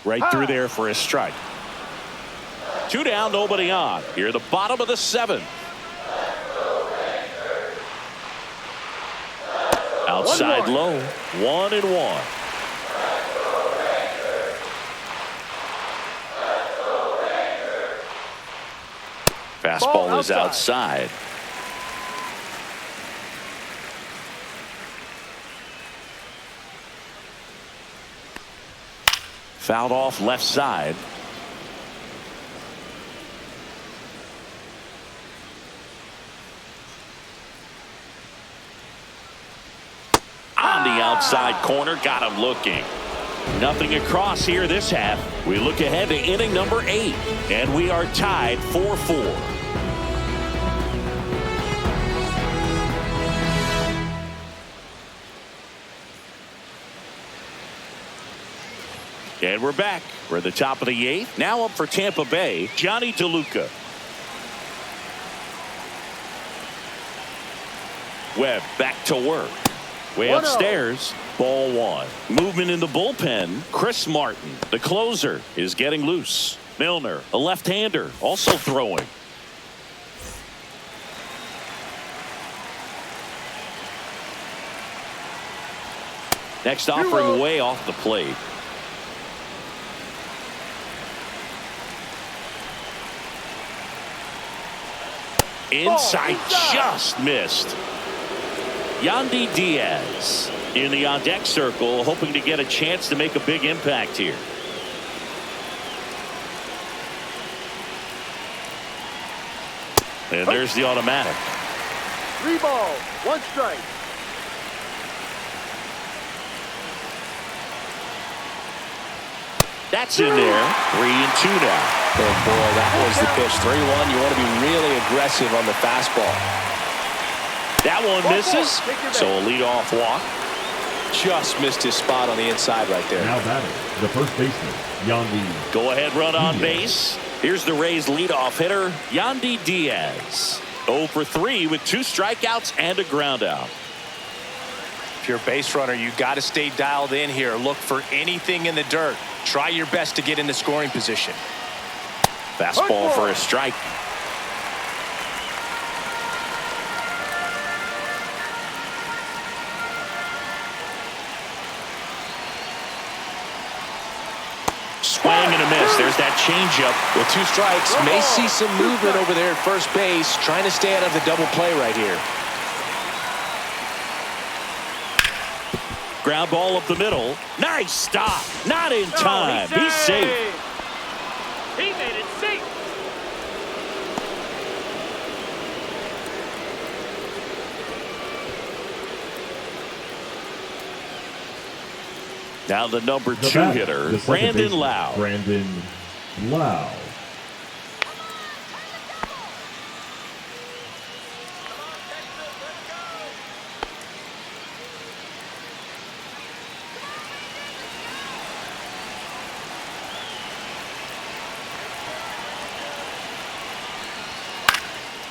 Right through there for a strike. 2 down, nobody on. Here, the bottom of the 7th. Outside low, 1-1. Fastball is outside. Fouled off left side. On the outside corner, got him looking. Nothing across here this half. We look ahead to inning number 8, and we are tied 4-4. And we're back. We're at the top of the 8th. Now up for Tampa Bay, Johnny DeLuca. Webb back to work. Way upstairs, ball 1. Movement in the bullpen. Chris Martin, the closer, is getting loose. Milner, a left-hander, also throwing. Next offering way off the plate. Inside, just missed. Yandy Diaz in the on-deck circle, hoping to get a chance to make a big impact here. And there's the automatic. 3 balls, 1 strike. That's in there. 3-2 now. And boy, that was the pitch. 3-1. You want to be really aggressive on the fastball. That one misses. So a leadoff walk. Just missed his spot on the inside right there. Now batting, the first baseman, Yandy. Go ahead run on base. Here's the Rays leadoff hitter, Yandy Diaz. 0 for 3 with 2 strikeouts and a ground out. If you're a base runner, you got to stay dialed in here. Look for anything in the dirt. Try your best to get into scoring position. Fastball for a strike. Swing and a miss. There's that changeup. With 2 strikes, may see some movement over there at first base, trying to stay out of the double play right here. Ground ball up the middle. Nice stop. Not in time. He's safe. He made it safe. Now the number 2 batter, hitter, the second Brandon baseman, Lau. Brandon Lau.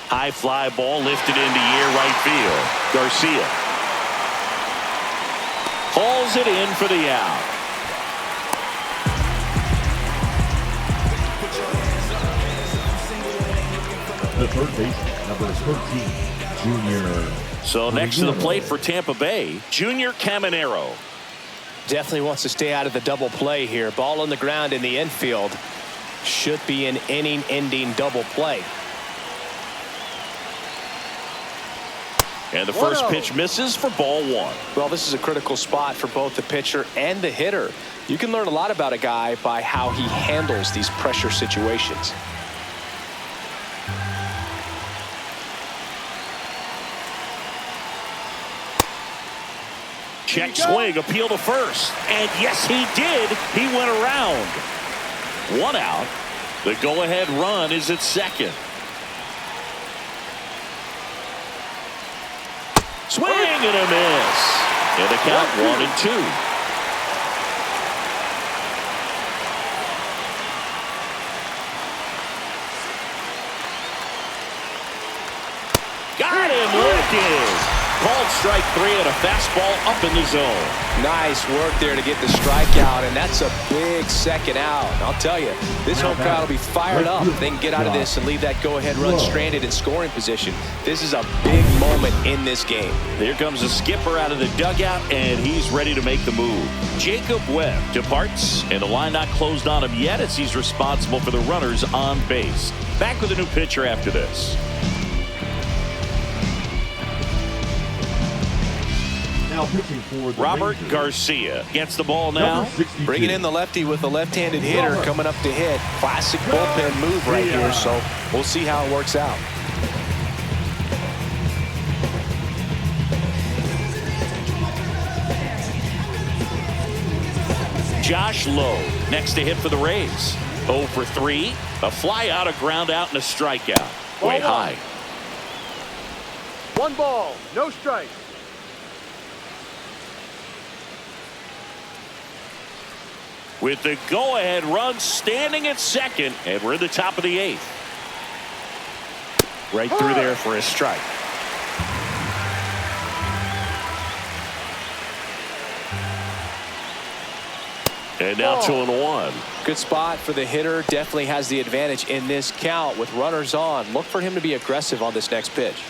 High fly ball lifted into near right field. Garcia hauls it in for the out. The third baseman, number 13, Junior. So next to the plate for Tampa Bay, Junior Caminero. Definitely wants to stay out of the double play here. Ball on the ground in the infield. Should be an inning-ending double play. And the first pitch misses for ball 1. Well, this is a critical spot for both the pitcher and the hitter. You can learn a lot about a guy by how he handles these pressure situations. Check swing, appeal to first. And yes, he did. He went around. 1 out. The go-ahead run is at second. Swing and a miss. And the count 1-2. Got him looking. Called strike 3 and a fastball up in the zone. Nice work there to get the strikeout, and that's a big second out. I'll tell you, this home crowd will be fired up if they can get out of this and leave that go-ahead run stranded in scoring position. This is a big moment in this game. Here comes the skipper out of the dugout, and he's ready to make the move. Jacob Webb departs, and the line not closed on him yet as he's responsible for the runners on base. Back with a new pitcher after this. Now pitching for the Robert Rangers, Garcia gets the ball now. Bringing in the lefty with a left-handed hitter coming up to hit. Classic bullpen move right here, so we'll see how it works out. Josh Lowe next to hit for the Rays. 0 for 3. A fly out, a ground out, and a strikeout. Way high. 1 ball, no strike. With the go-ahead run standing at second, and we're in the top of the 8th. Right through there for a strike. And now 2-1. Good spot for the hitter. Definitely has the advantage in this count with runners on. Look for him to be aggressive on this next pitch.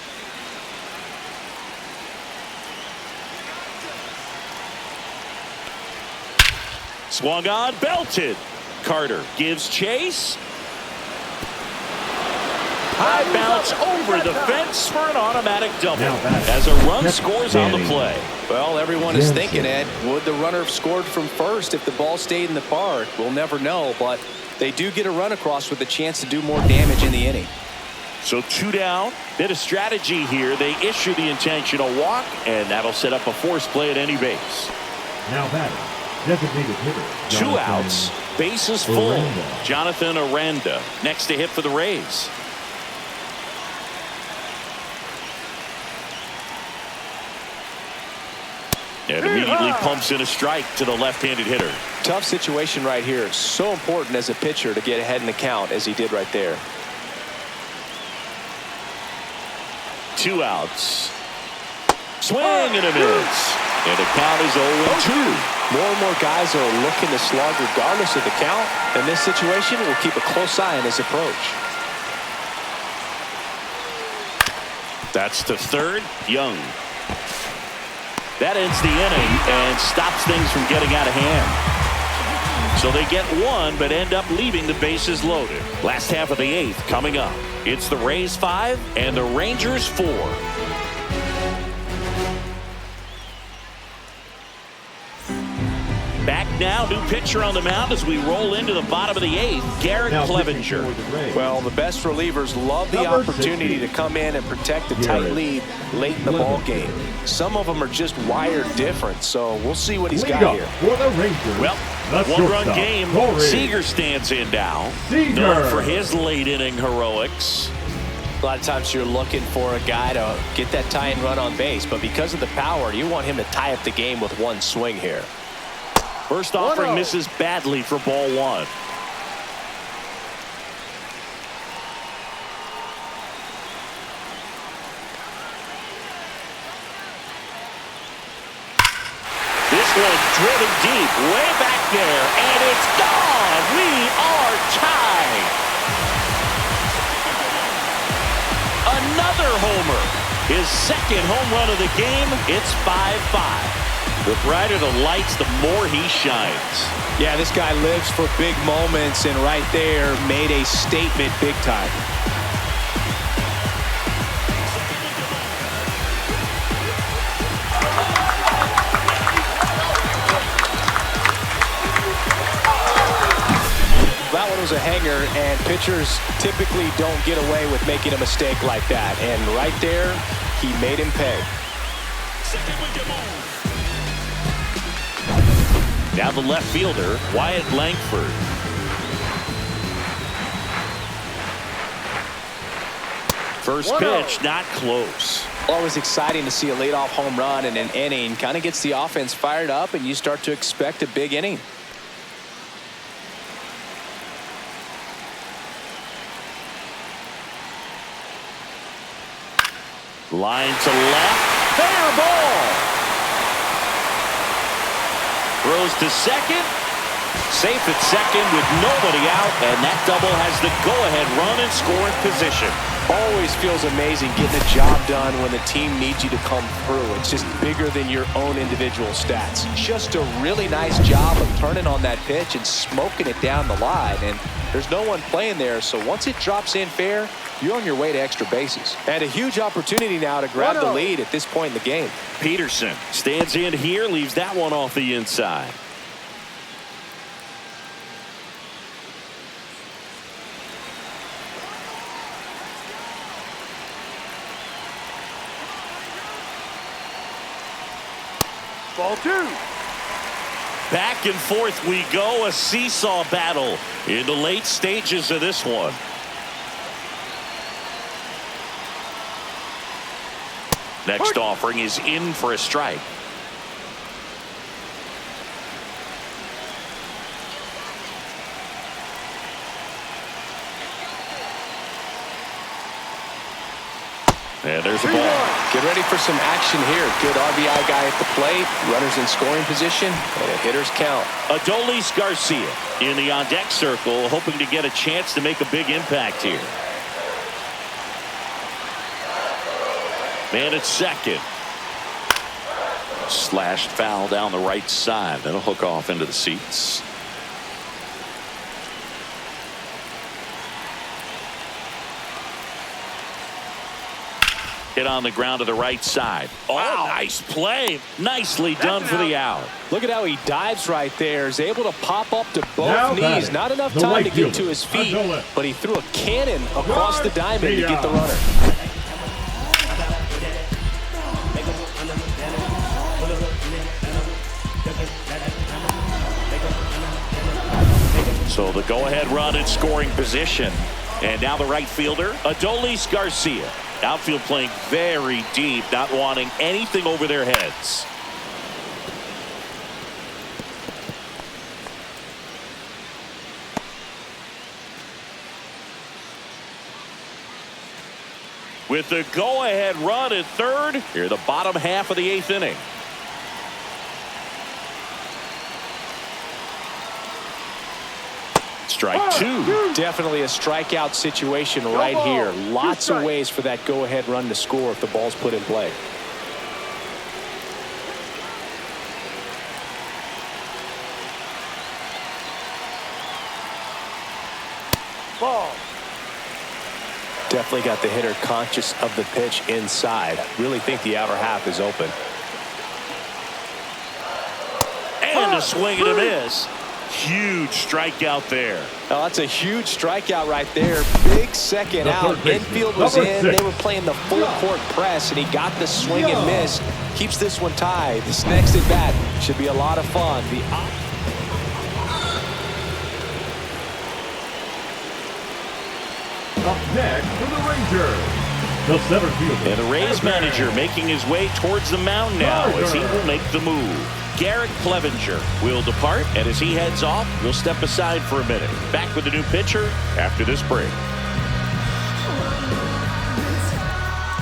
Swung on, belted. Carter gives chase. High bounce over the fence for an automatic double as a run scores on the play. Well, everyone is thinking, Ed, would the runner have scored from first if the ball stayed in the park? We'll never know, but they do get a run across with a chance to do more damage in the inning. So 2 down. Bit of strategy here. They issue the intentional walk, and that'll set up a force play at any base. Now batting, designated hitter. 2 outs. Bases full. Jonathan Aranda next to hit for the Rays. And immediately pumps in a strike to the left-handed hitter. Tough situation right here. So important as a pitcher to get ahead in the count as he did right there. 2 outs. Swing and a miss. And the count is 0-2. More and more guys are looking to slug regardless of the count. In this situation, we'll keep a close eye on his approach. That's to third. Young. That ends the inning and stops things from getting out of hand. So they get 1 but end up leaving the bases loaded. Last half of the 8th coming up. It's the Rays 5 and the Rangers 4. Back now, new pitcher on the mound as we roll into the bottom of the 8th, Garrett Clevenger. Well, the best relievers love the opportunity to come in and protect a tight lead late in the ball game. Some of them are just wired different, so we'll see what he's got here. For the Rangers, well, 1-run game. Seager stands in now. Known for his late inning heroics. A lot of times you're looking for a guy to get that tying run on base, but because of the power, you want him to tie up the game with 1 swing here. First offering misses badly for ball 1. This one driven deep, way back there, and it's gone. We are tied. Another homer. His 2nd home run of the game. It's 5-5. The brighter the lights, the more he shines. Yeah, this guy lives for big moments, and right there made a statement big time. That one was a hanger, and pitchers typically don't get away with making a mistake like that. And right there, he made him pay. Now the left fielder, Wyatt Langford. First pitch, not close. Always exciting to see a leadoff home run in an inning. Kind of gets the offense fired up, and you start to expect a big inning. Line to left, fair ball. Throws to second. Safe at second with nobody out, and that double has the go-ahead run and scoring position. Always feels amazing getting a job done when the team needs you to come through. It's just bigger than your own individual stats. Just a really nice job of turning on that pitch and smoking it down the line, and there's no one playing there, so once it drops in fair, you're on your way to extra bases. And a huge opportunity now to grab the lead at this point in the game. Peterson stands in here, leaves that one off the inside. Ball 2. Back and forth we go, a seesaw battle in the late stages of this one. Next offering is in for a strike. And there's a ball. Get ready for some action here. Good RBI guy at the plate. Runners in scoring position. And a hitter's count. Adolis Garcia in the on-deck circle, hoping to get a chance to make a big impact here. Man at second. Slashed foul down the right side. That'll hook off into the seats. Hit on the ground to the right side. Oh, wow. Nice play. Nicely done for the out. Look at how he dives right there. Is able to pop up to both knees. Not enough time to get to his feet, but he threw a cannon across the diamond to get the runner. So the go-ahead run in scoring position. And now the right fielder, Adolis Garcia. Outfield playing very deep, not wanting anything over their heads. With the go-ahead run at third, here the bottom half of the 8th inning. Strike two. Definitely a strikeout situation right here. Lots of ways for that go-ahead run to score if the ball's put in play. Ball. Definitely got the hitter conscious of the pitch inside. Really think the outer half is open. And a swing and a miss. Huge strikeout there. Oh, that's a huge strikeout right there. Big second out. Infield was in. They were playing the full court press, and he got the swing and miss. Keeps this one tied. This next at bat should be a lot of fun. Up next for the Rangers, the center fielder. And the Rays manager making his way towards the mound now as he will make the move. Garrett Clevenger will depart, and as he heads off, we'll step aside for a minute. Back with the new pitcher after this break.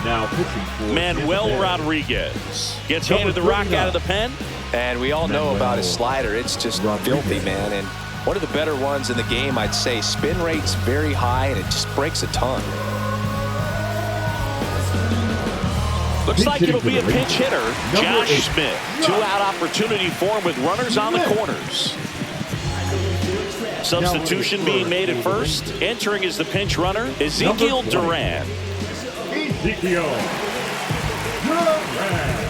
Now pitching for Manuel Rodriguez gets handed the rock out of the pen. And we all know about his slider. It's just filthy, man. And one of the better ones in the game, I'd say. Spin rate's very high, and it just breaks a ton. Looks like it'll be a pinch hitter, Josh Smith. Two-out opportunity for him with runners on the corners. Substitution being made at first. Entering as the pinch runner, Ezekiel Duran. Ezekiel Duran.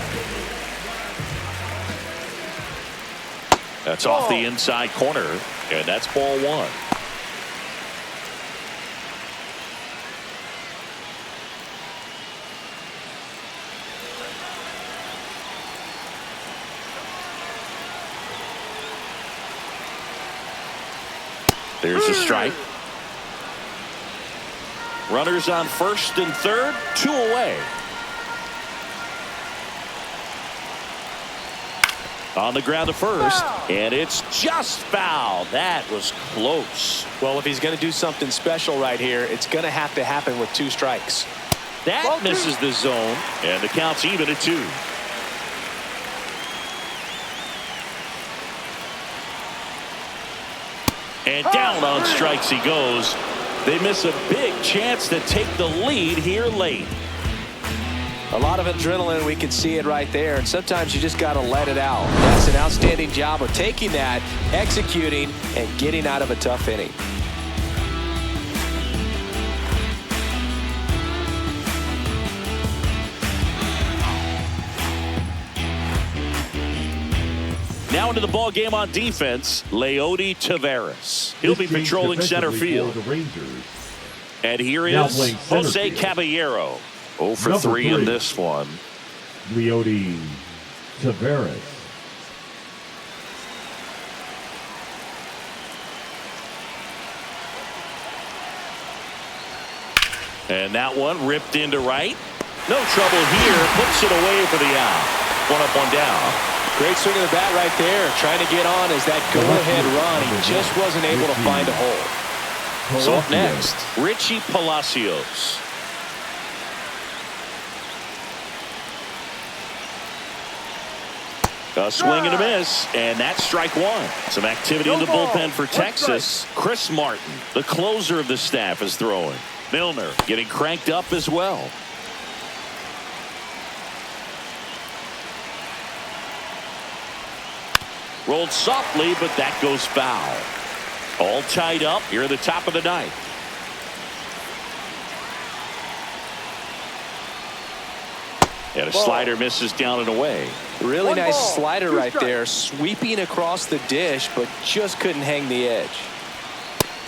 That's off the inside corner, and that's ball one. There's a strike. Runners on first and third, 2 away. On the ground to first, and it's just foul. That was close. Well, if he's going to do something special right here, it's going to have to happen with 2 strikes. That misses the zone, and the count's even at 2. And down on strikes he goes. They miss a big chance to take the lead here late. A lot of adrenaline, we can see it right there, and sometimes you just got to let it out. That's an outstanding job of taking that, executing, and getting out of a tough inning. Now into the ball game on defense, Leody Taveras. He'll be patrolling center field. And here is Jose Caballero. 0 for 3 in this one. Leody Taveras. And that one ripped into right. No trouble here. Puts it away for the out. 1 up, 1 down. Great swing of the bat right there. Trying to get on as that go-ahead run. He just wasn't able to find a hole. So up next, Richie Palacios. A swing and a miss, and that's strike 1. Some activity in the bullpen for Texas. Chris Martin, the closer of the staff, is throwing. Milner getting cranked up as well. Rolled softly, but that goes foul. All tied up here at the top of the ninth. And a slider misses down and away. Really nice slider right there, sweeping across the dish, but just couldn't hang the edge.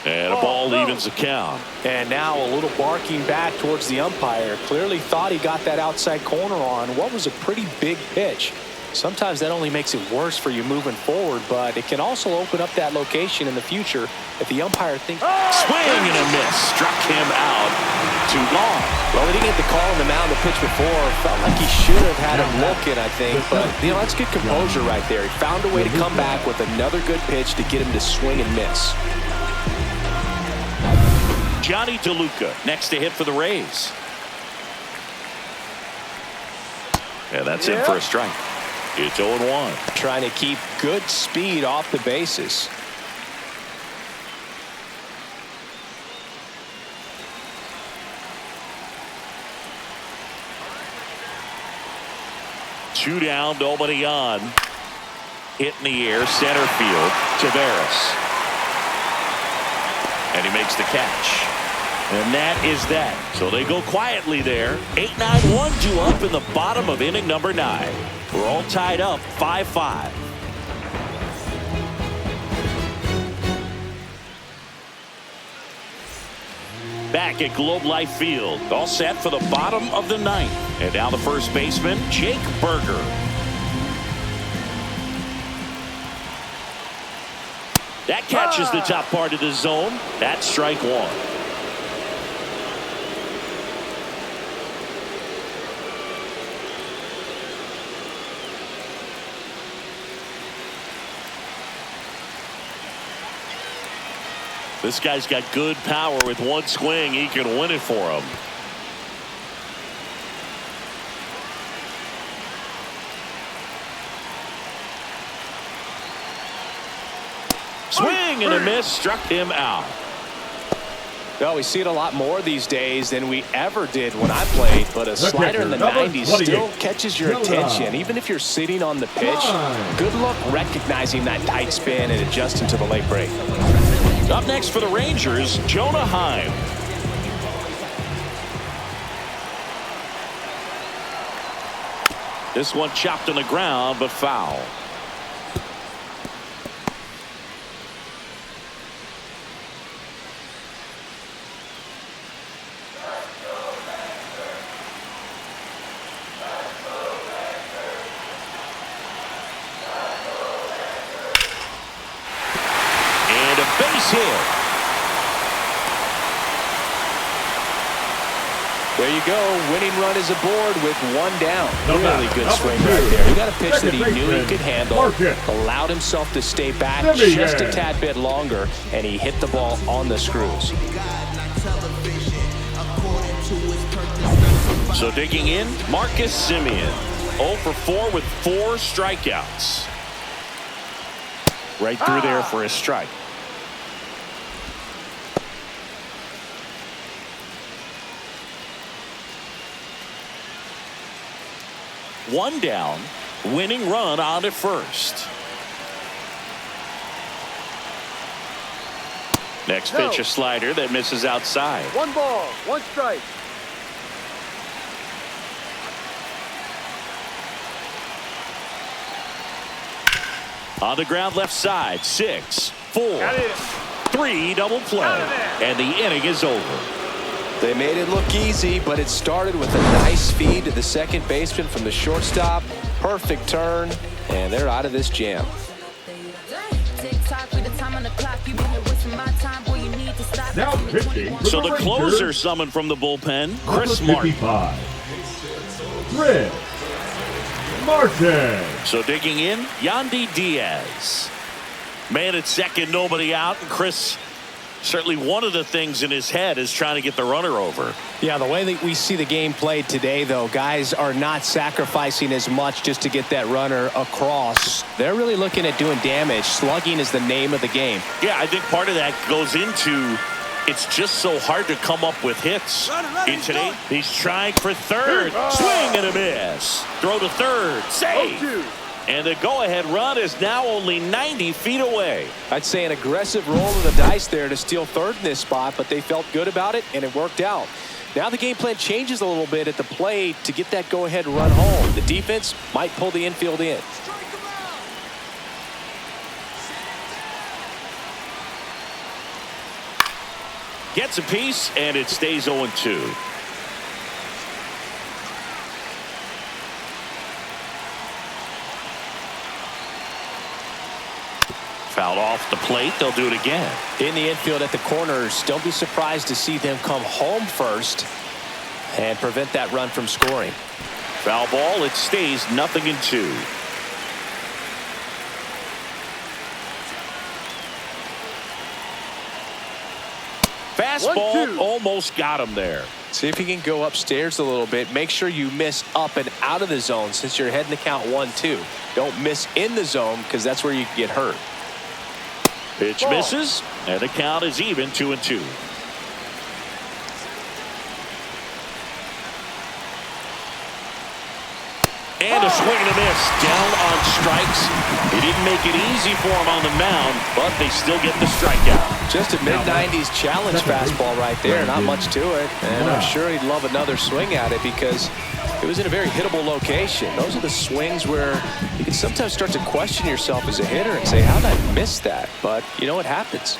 And a ball evens the count. And now a little barking back towards the umpire. Clearly thought he got that outside corner on what was a pretty big pitch. Sometimes that only makes it worse for you moving forward, but it can also open up that location in the future if the umpire thinks. Swing and a miss. Struck him out. Too long. Well, he didn't get the call on the mound the pitch before. Felt like he should have had him looking, I think. But, that's good composure right there. He found a way to come back with another good pitch to get him to swing and miss. Johnny DeLuca next to hit for the Rays. And that's in for a strike. It's 0-1. Trying to keep good speed off the bases. Two down, nobody on. Hit in the air, center field. Taveras. And he makes the catch. And that is that. So they go quietly there. 8-9-1 due up in the bottom of inning number 9. We're all tied up 5-5. Back at Globe Life Field. All set for the bottom of the 9th. And now the first baseman, Jake Berger. That catches the top part of the zone. That's strike 1. This guy's got good power. With one swing, he can win it for him. Swing and a miss. Struck him out. Well, we see it a lot more these days than we ever did when I played, but a slider in the 90s still catches your attention, even if you're sitting on the pitch. Good luck recognizing that tight spin and adjusting to the late break. Up next for the Rangers, Jonah Heim. This one chopped on the ground, but foul. Base hit. There you go. Winning run is aboard with one down. Really good swing right there. He got a pitch that he knew he could handle. Allowed himself to stay back just a tad bit longer, and he hit the ball on the screws. So digging in, Marcus Semien. 0 for 4 with 4 strikeouts. Right through there for a strike. One down, winning run on at first. Next pitch, a slider that misses outside. 1 ball, 1 strike. On the ground left side, 6, 4, 3 double play. And the inning is over. They made it look easy, but it started with a nice feed to the second baseman from the shortstop. Perfect turn, and they're out of this jam. Now pitching for So the Rangers, closer summoned from the bullpen, Chris Martin. 55. Chris Martin. So digging in, Yandy Diaz. Man at second, nobody out, and Chris, certainly one of the things in his head is trying to get the runner over. Yeah, the way that we see the game played today, though, guys are not sacrificing as much just to get that runner across. They're really looking at doing damage. Slugging is the name of the game. Yeah, I think part of that goes into it's just so hard to come up with hits. In today, he's trying for third. Swing and a miss. Throw to third. Save. And the go-ahead run is now only 90 feet away. I'd say an aggressive roll of the dice there to steal third in this spot, but they felt good about it, and it worked out. Now the game plan changes a little bit at the plate to get that go-ahead run home. The defense might pull the infield in. Gets a piece, and it stays 0-2. Fouled off the plate. They'll do it again. In the infield at the corners, don't be surprised to see them come home first and prevent that run from scoring. Foul ball. It stays 0-2. Fastball almost got him there. See if you can go upstairs a little bit. Make sure you miss up and out of the zone since you're heading to count 1-2. Don't miss in the zone because that's where you can get hurt. Pitch misses, and the count is even 2-2. And a swing and a miss. Down on strikes. He didn't make it easy for him on the mound, but they still get the strikeout. Just a mid-90s challenge fastball right there. Not much to it. And I'm sure he'd love another swing at it because it was in a very hittable location. Those are the swings where you can sometimes start to question yourself as a hitter and say, how did I miss that? But, you know, it happens.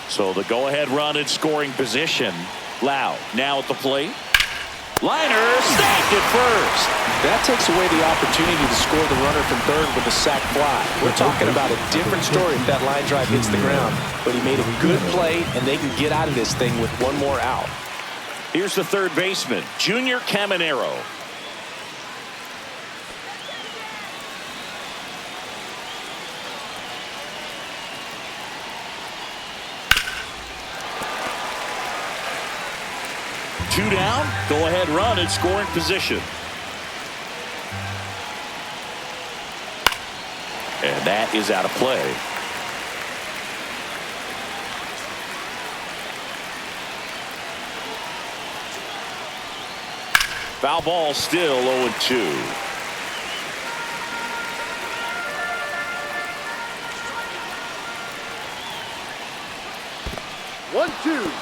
So the go-ahead run in scoring position. Lau now at the plate. Liner snagged at first. That takes away the opportunity to score the runner from third with a sac fly. We're talking about a different story if that line drive hits the ground. But he made a good play, and they can get out of this thing with one more out. Here's the third baseman, Junior Caminero. Two down, go-ahead run in scoring position. And that is out of play. Foul ball, still 0-2.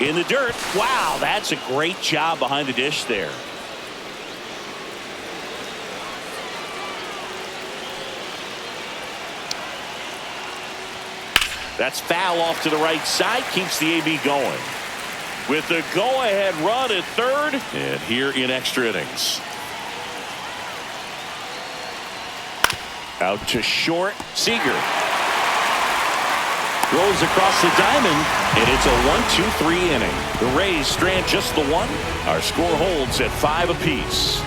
In the dirt. Wow, that's a great job behind the dish there. That's foul off to the right side. Keeps the AB going. With the go-ahead run at third. And here in extra innings. Out to short. Seager. Throws across the diamond, and it's a 1-2-3 inning. The Rays strand just the one. Our score holds at 5 apiece.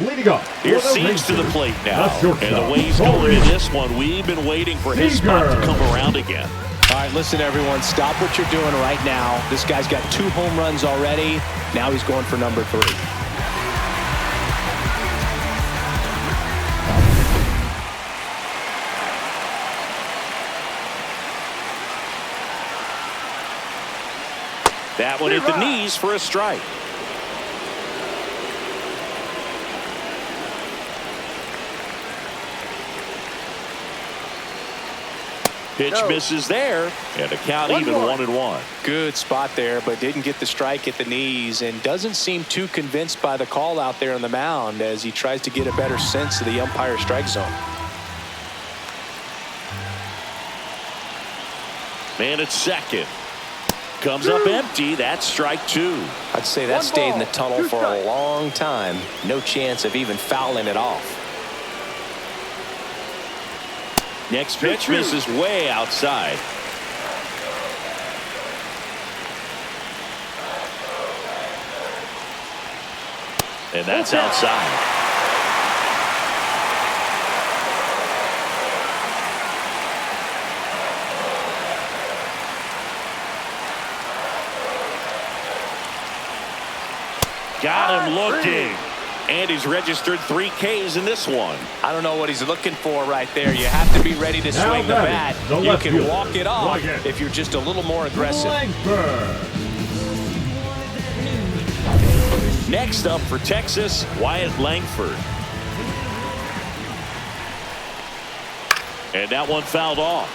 Leading up. Here's Seager to the plate now. And the way he's going in this one, we've been waiting for his spot to come around again. All right, listen, everyone. Stop what you're doing right now. This guy's got 2 home runs already. Now he's going for number 3. That one hit the knees for a strike. Pitch misses there, and the count even 1-1. Good spot there, but didn't get the strike at the knees, and doesn't seem too convinced by the call out there on the mound as he tries to get a better sense of the umpire strike zone. Man at second. Comes up empty. That's strike 2. I'd say that stayed in the tunnel for a long time. No chance of even fouling it off. Next pitch misses way outside. And that's outside. Got him looking. And he's registered 3 Ks in this one. I don't know what he's looking for right there. You have to be ready to swing the bat. You can walk it off if you're just a little more aggressive. Next up for Texas, Wyatt Langford. And that one fouled off.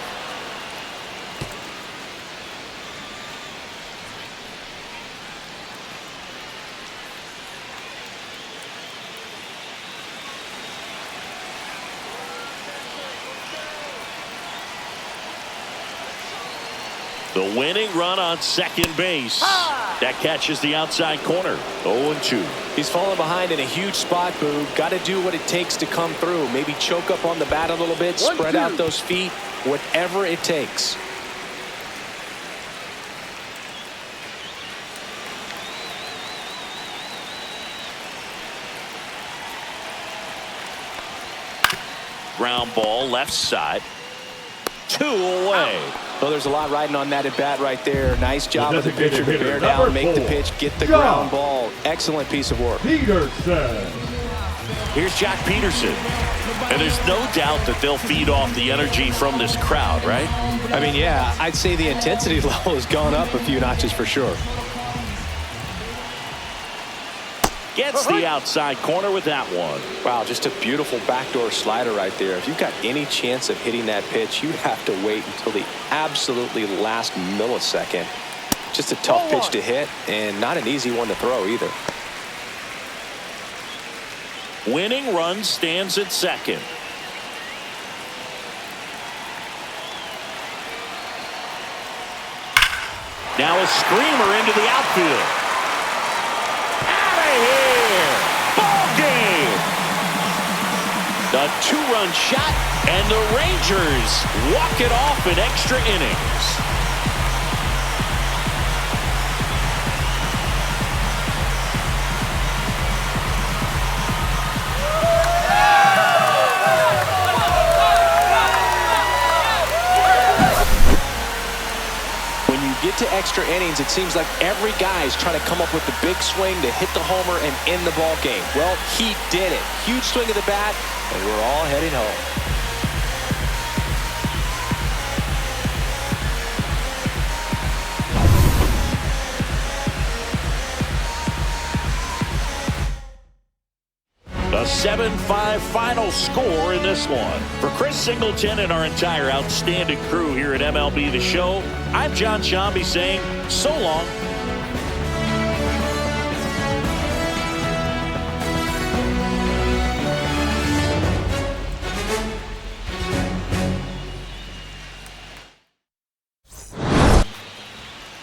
The winning run on second base. That catches the outside corner. 0-2. He's falling behind in a huge spot, Boo. Got to do what it takes to come through. Maybe choke up on the bat a little bit, spread out those feet, whatever it takes. Ground ball left side. 2 away. Well, there's a lot riding on that at bat right there. Nice job of the pitcher to bear down, make the pitch, get the ground ball. Excellent piece of work. Peterson. Here's Jack Peterson. And there's no doubt that they'll feed off the energy from this crowd, right? I mean, yeah, I'd say the intensity level has gone up a few notches for sure. Gets the outside corner with that one. Wow, just a beautiful backdoor slider right there. If you've got any chance of hitting that pitch, you have to wait until the absolutely last millisecond. Just a tough pitch to hit and not an easy one to throw either. Winning run stands at second. Now a screamer into the outfield. A 2-run shot, and the Rangers walk it off in extra innings. When you get to extra innings, it seems like every guy is trying to come up with the big swing to hit the homer and end the ball game. Well, he did it. Huge swing of the bat, and we're all heading home. A 7-5 final score in this one. For Chris Singleton and our entire outstanding crew here at MLB The Show, I'm John Shambi saying so long